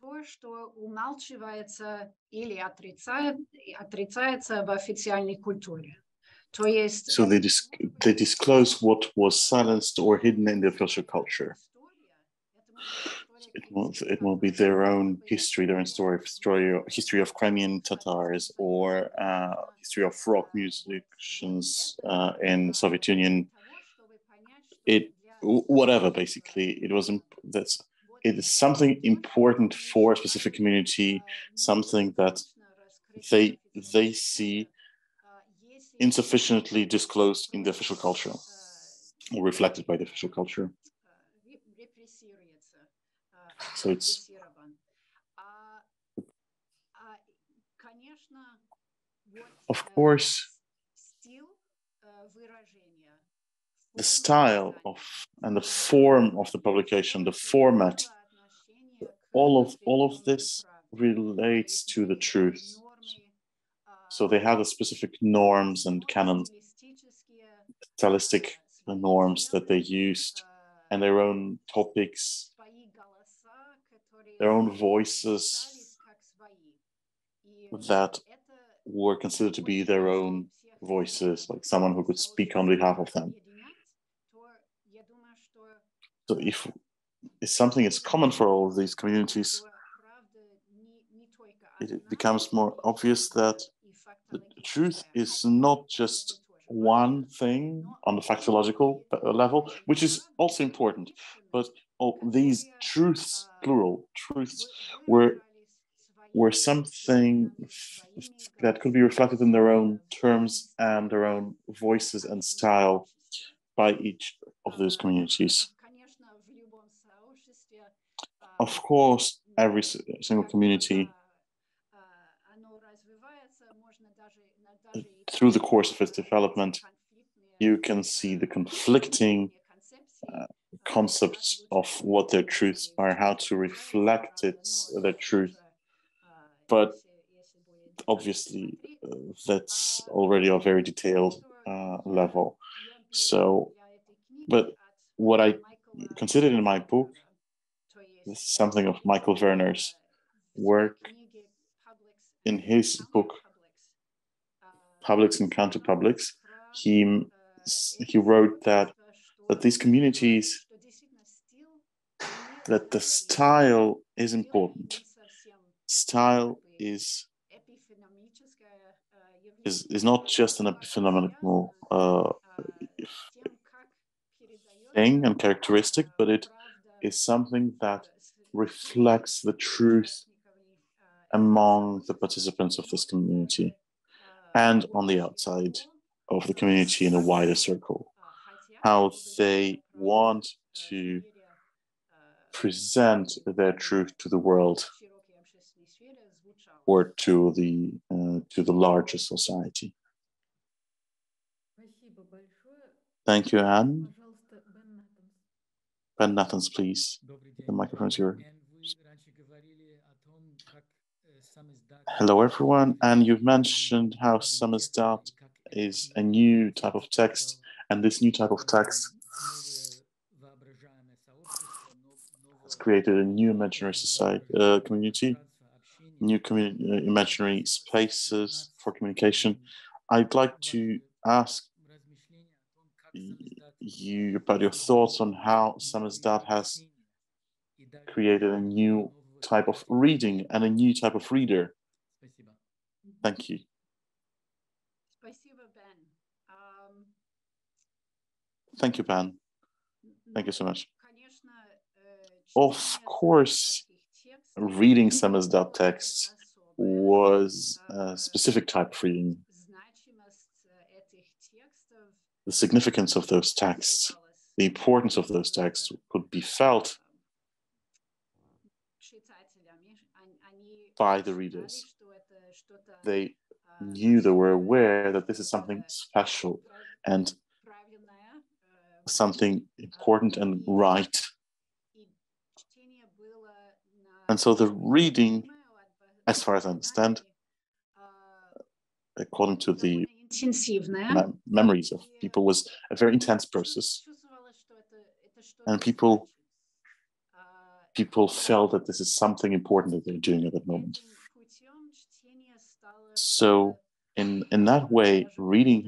То, что умалчивается или отрицается в официальной культуре. То есть So they disclose what was silenced or hidden in the official culture. It will be their own history, their own history of Crimean Tatars, or history of rock musicians in the Soviet Union. Whatever, basically, it is something important for a specific community, something that they see insufficiently disclosed in the official culture or reflected by the official culture. So it's of course the style and the form of the publication, the format, all of this relates to the truth. So they have the specific norms and canons, stylistic norms that they used, and their own topics, their own voices that were considered to be their own voices, like someone who could speak on behalf of them. So if something is common for all of these communities, it becomes more obvious that the truth is not just one thing on the factological level, which is also important, but these truths, plural truths, were something that could be reflected in their own terms and their own voices and style by each of those communities. Of course, every single community, through the course of its development, you can see the conflicting concepts of what their truths are, how to reflect their truth. But obviously, that's already a very detailed level. So, but what I considered in my book, this is something of Michael Werner's work in his book, Publics and Counterpublics. He wrote that these communities, that the style is important. Style is not just an epiphenomenal thing and characteristic, but it is something that reflects the truth among the participants of this community and on the outside of the community in a wider circle, how they want to present their truth to the world or to the larger society. Thank you, Anne. Ben Nathans, please. The microphone is yours. Hello, everyone. And you've mentioned how Samizdat is a new type of text, and this new type of text has created a new imaginary society, community, new imaginary spaces for communication. I'd like to ask you about your thoughts on how Samizdat has created a new type of reading and a new type of reader. Thank you. Thank you, Ben. Thank you so much. Of course, reading Samizdat texts was a specific type of reading. The significance of those texts, the importance of those texts could be felt by the readers. They were aware that this is something special and something important and right. And so the reading, as far as I understand, according to the memories of people, was a very intense process. And people people felt that this is something important that they're doing at that moment. So in that way, reading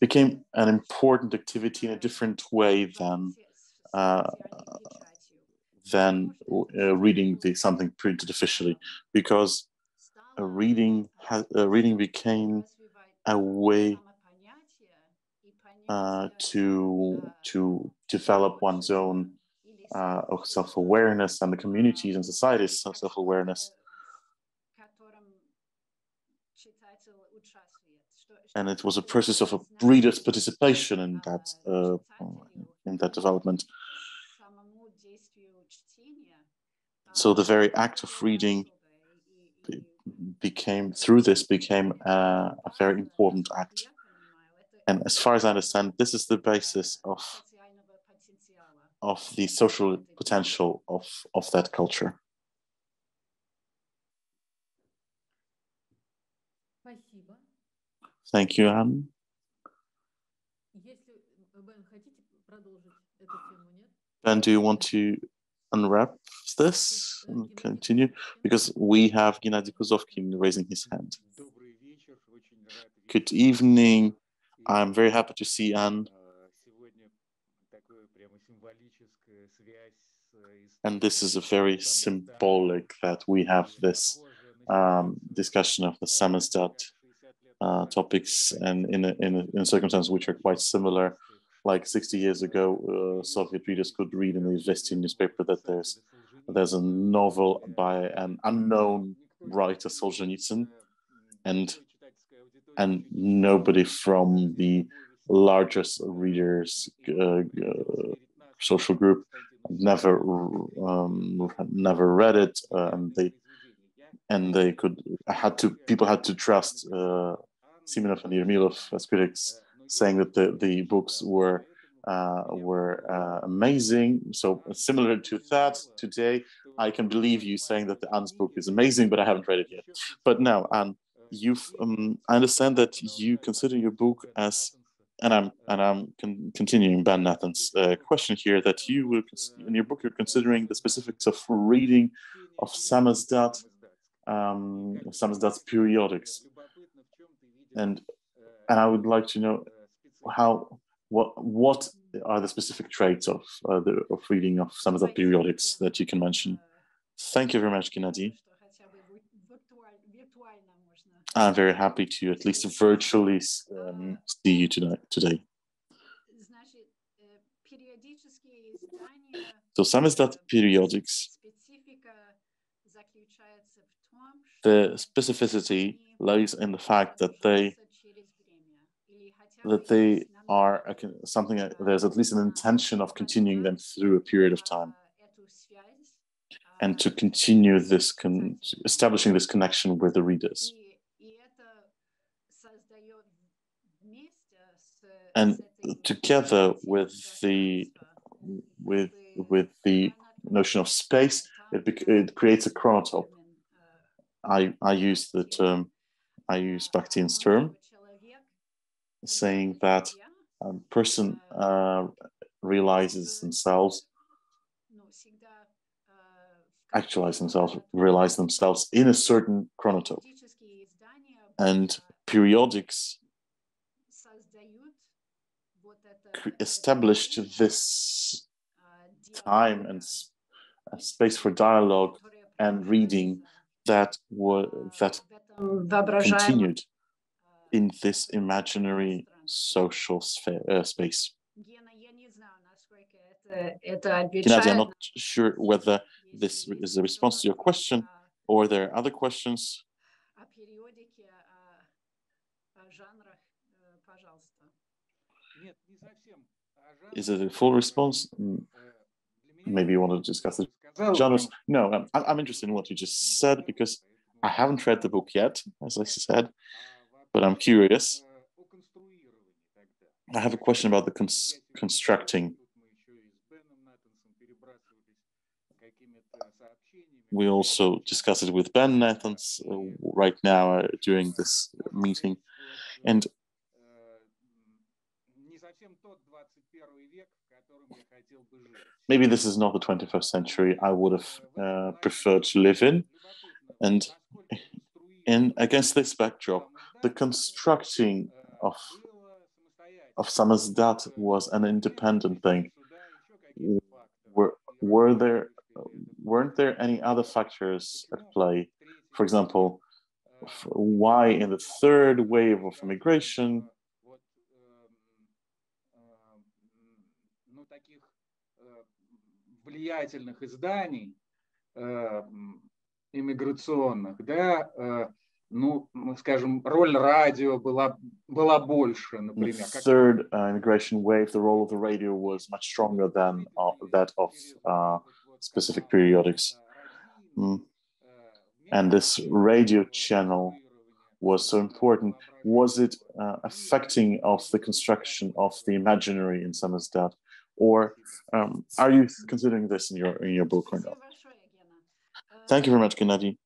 became an important activity in a different way than reading something printed officially, because reading became a way to develop one's own of self-awareness and the communities and society's self-awareness. And it was a process of a reader's participation in that development. So the very act of reading became a very important act. And as far as I understand, this is the basis of the social potential of that culture. Thank you, Anne. Ben, do you want to unwrap this and continue? Because we have Gennady Kuzovkin raising his hand. Good evening. I'm very happy to see Anne. And this is a very symbolic that we have this discussion of the Samizdat topics, and in a circumstance which are quite similar. Like 60 years ago, Soviet readers could read in the Izvestia newspaper that there's a novel by an unknown writer, Solzhenitsyn, and nobody from the largest readers social group never read it, and people had to trust Simonov and Yermilov as critics, saying that the books were amazing. So similar to that, today I can believe you saying that the Anne's book is amazing, but I haven't read it yet. But now, Anne, I understand that you consider your book as, and I'm continuing Ben Nathan's question here, that you will, in your book, you're considering the specifics of reading of Samizdat, Samizdat's periodics, and I would like to know what are the specific traits of reading of Samizdat periodics that you can mention. Thank you very much, Gennady. I'm very happy to at least virtually see you today. So Samizdat periodics, the specificity lies in the fact that they are something that there's at least an intention of continuing them through a period of time, and to continue this establishing this connection with the readers. And together with the notion of space, it creates a chronotope. I use Bakhtin's term, saying that a person realizes themselves, actualize themselves, realize themselves in a certain chronotope. And periodics established this time and space for dialogue and reading that continued in this imaginary social space. Gennady, I'm not sure whether this is a response to your question or there are other questions. Is it a full response? Maybe you want to discuss the genres. No, I'm interested in what you just said, because I haven't read the book yet, as I said, but I'm curious. I have a question about the constructing. We also discussed it with Ben Nathans right now during this meeting, and maybe this is not the 21st century I would have preferred to live in. And against this backdrop, the constructing of Samizdat was an independent thing. Weren't there any other factors at play? For example, why in the third wave of immigration влиятельных изданий иммиграционных, да, ну, скажем, роль радио была больше, например. The third immigration wave, the role of the radio was much stronger than that of specific periodics. And this radio channel was so important. Was it affecting of the construction of the imaginary in Samizdat? Or are you considering this in your book or not? Thank you very much, Gennady.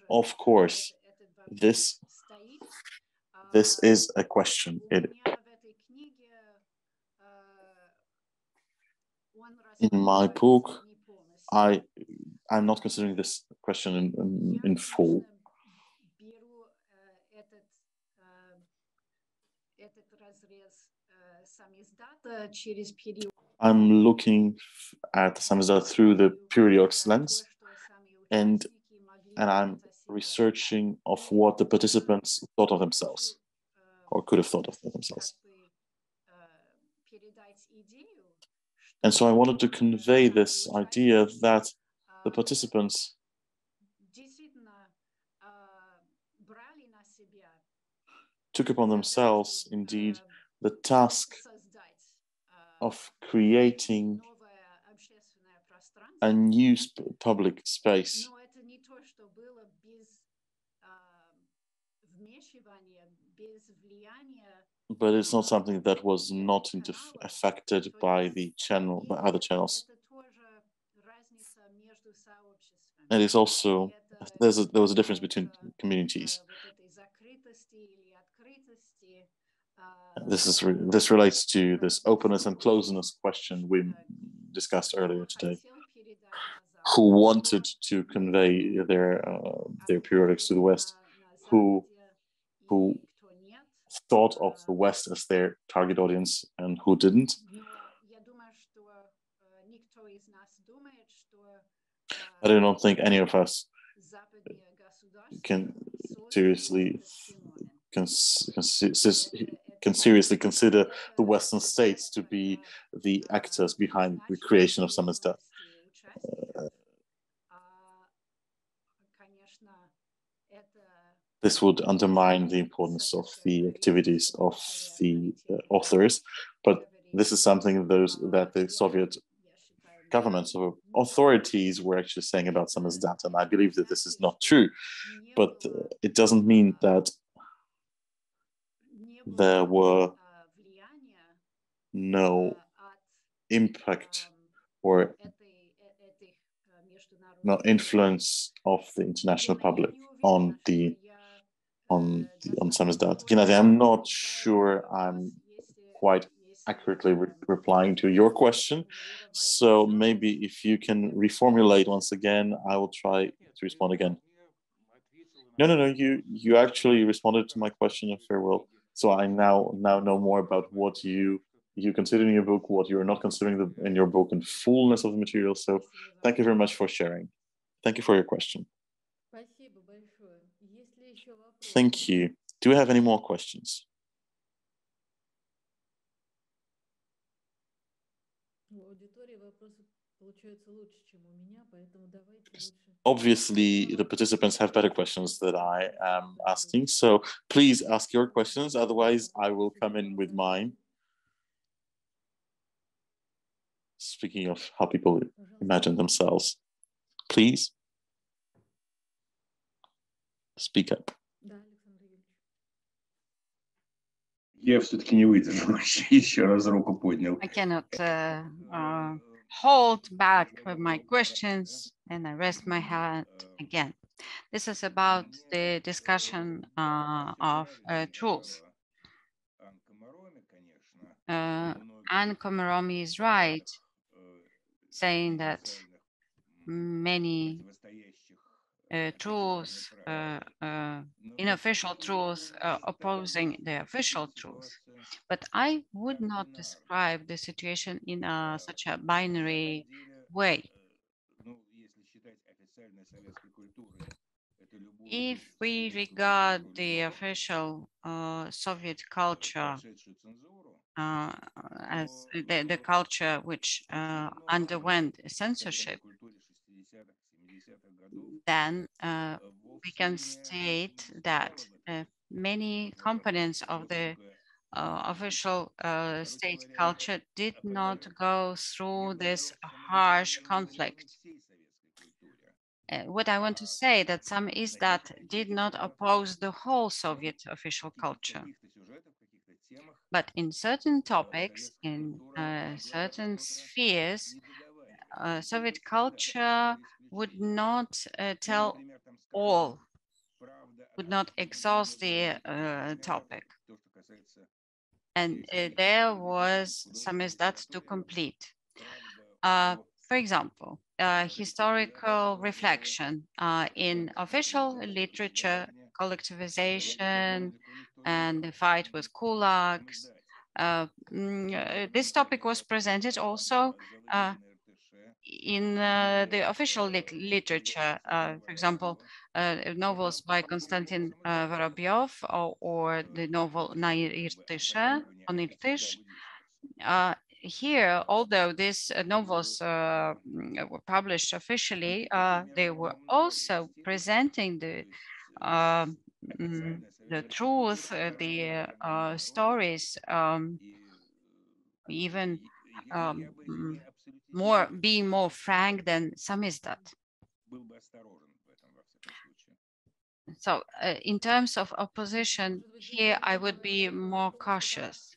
Of course, this is a question. In my book, I'm not considering this question in full. I'm looking at Samizdat through the periodics lens, and I'm researching of what the participants thought of themselves, or could have thought of themselves. And so I wanted to convey this idea that the participants took upon themselves, indeed, the task of creating a new public space. But it's not something that was not affected by the channel, by other channels. And it's also, there was a difference between communities. This relates to this openness and closeness question we discussed earlier today. Who wanted to convey their periodics to the West? Who thought of the West as their target audience and who didn't? I don't think any of us can seriously consider the Western states to be the actors behind the creation of Samizdat. This would undermine the importance of the activities of the authors, but this is something that the Soviet governments or authorities were actually saying about Samizdat, and I believe that this is not true, but it doesn't mean that there were no impact or no influence of the international public on Samizdat. Gennady, I'm not sure I'm quite accurately replying to your question, so maybe if you can reformulate once again, I will try to respond again. No, you actually responded to my question in farewell, so I now know more about what you consider in your book, what you're not considering in your book, and fullness of the material. So thank you very much for sharing. Thank you for your question. Thank you. Do we have any more questions? Obviously, the participants have better questions that I am asking, so please ask your questions, otherwise I will come in with mine. Speaking of how people imagine themselves, please speak up. Я все-таки не выдержу, еще раз руку поднял. I cannot hold back my questions, and I raise my hand again. This is about the discussion of truth. Ann Komaromi is right, saying that many truths, unofficial truths, opposing the official truth. But I would not describe the situation in such a binary way. If we regard the official Soviet culture as the culture which underwent censorship, then we can state that many components of the official state culture did not go through this harsh conflict. What I want to say that Samizdat did not oppose the whole Soviet official culture. But in certain topics, in certain spheres, Soviet culture would not tell all, would not exhaust the topic. And there was Samizdat to complete. For example, historical reflection in official literature, collectivization, and the fight with kulaks. This topic was presented also in the official literature, for example, novels by Konstantin Vorobyov or the novel Na Irtyshe, on Irtysh. Here, although these novels were published officially, they were also presenting the truth, the stories, even being more frank than Samizdat. So in terms of opposition, here I would be more cautious.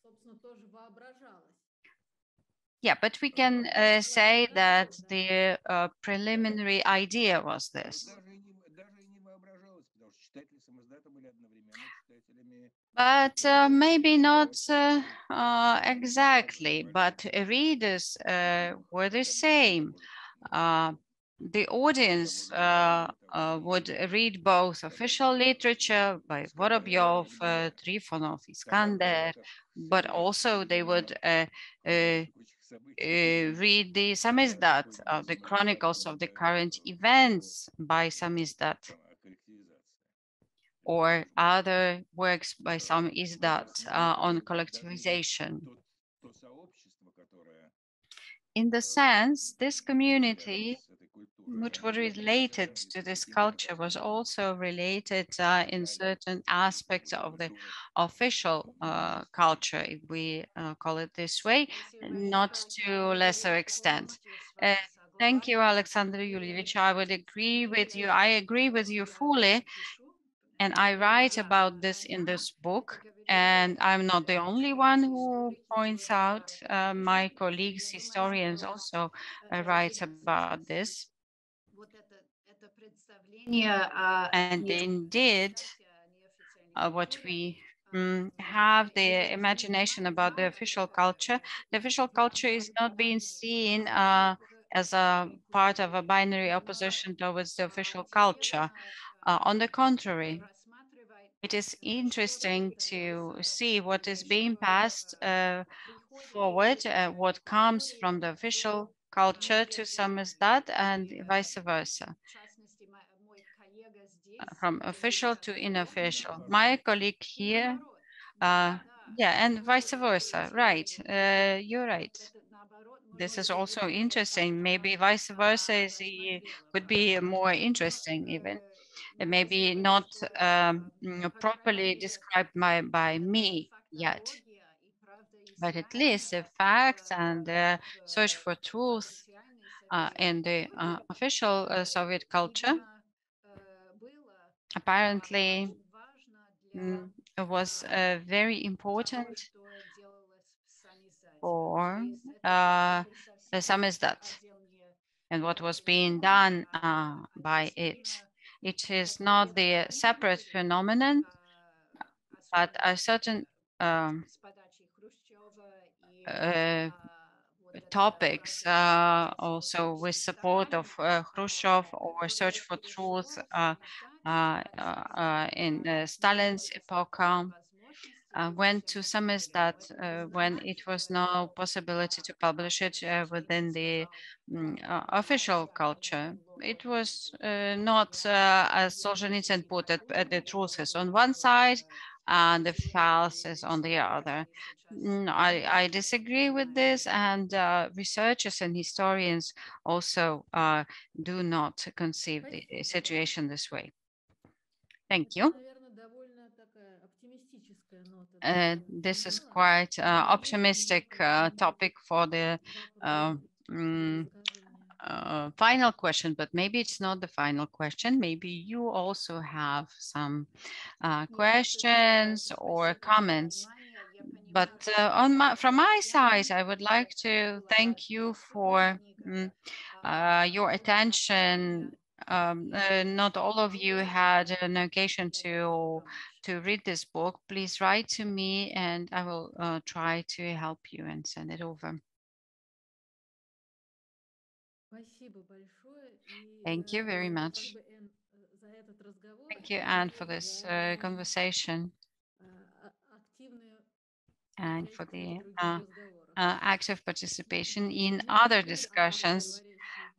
Yeah, but we can say that the preliminary idea was this. But maybe not exactly, but readers were the same. The audience would read both official literature by Vorobyov, Trifonov, Iskander, but also they would read the Samizdat, the chronicles of the current events by Samizdat, or other works by Samizdat on collectivization. In the sense, this community, which was related to this culture, was also related in certain aspects of the official culture, if we call it this way, not to lesser extent. Thank you, Alexander Yulievich. I would agree with you. I agree with you fully. And I write about this in this book. And I'm not the only one who points out. My colleagues, historians, also write about this. And indeed, what we have the imagination about the official culture. The official culture is not being seen as a part of a binary opposition towards the official culture. On the contrary, it is interesting to see what is being passed forward, what comes from the official culture to Samizdat and vice versa, from official to unofficial. My colleague here, yeah, and vice versa, right, you're right. This is also interesting. Maybe vice versa would be more interesting even. Maybe not properly described by me yet, but at least the facts and the search for truth in the official Soviet culture apparently was very important for the Samizdat and what was being done by it. It is not the separate phenomenon, but a certain topics, also with support of Khrushchev, or search for truth in Stalin's epoch, went to Samizdat when it was no possibility to publish it within the official culture. It was not, as Solzhenitsyn put it, the truth is on one side and the false is on the other. I disagree with this, and researchers and historians also do not conceive the situation this way. Thank you. This is quite optimistic topic for the final question, but maybe it's not the final question. Maybe you also have some questions or comments. But from my side, I would like to thank you for your attention. Not all of you had an occasion to read this book. Please write to me, and I will try to help you and send it over. Thank you very much. Thank you, Anne, for this conversation and for the active participation in other discussions.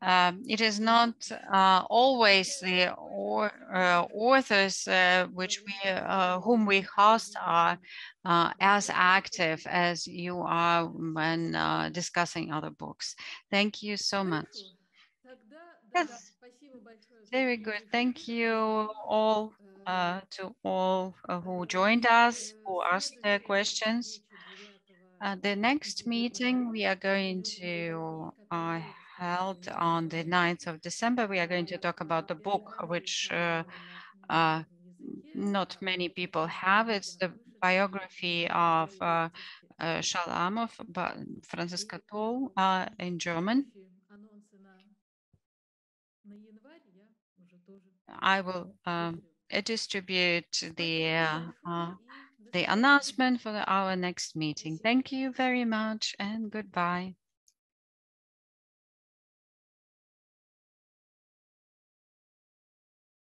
It is not always the authors whom we host are as active as you are when discussing other books. Thank you so much. Yes, very good. Thank you all to all who joined us, who asked their questions. The next meeting we are going to held on the 9th of December. We are going to talk about the book which not many people have. It's the biography of Shalamov, Franziska Toll in German. I will distribute the announcement for our next meeting. Thank you very much and goodbye.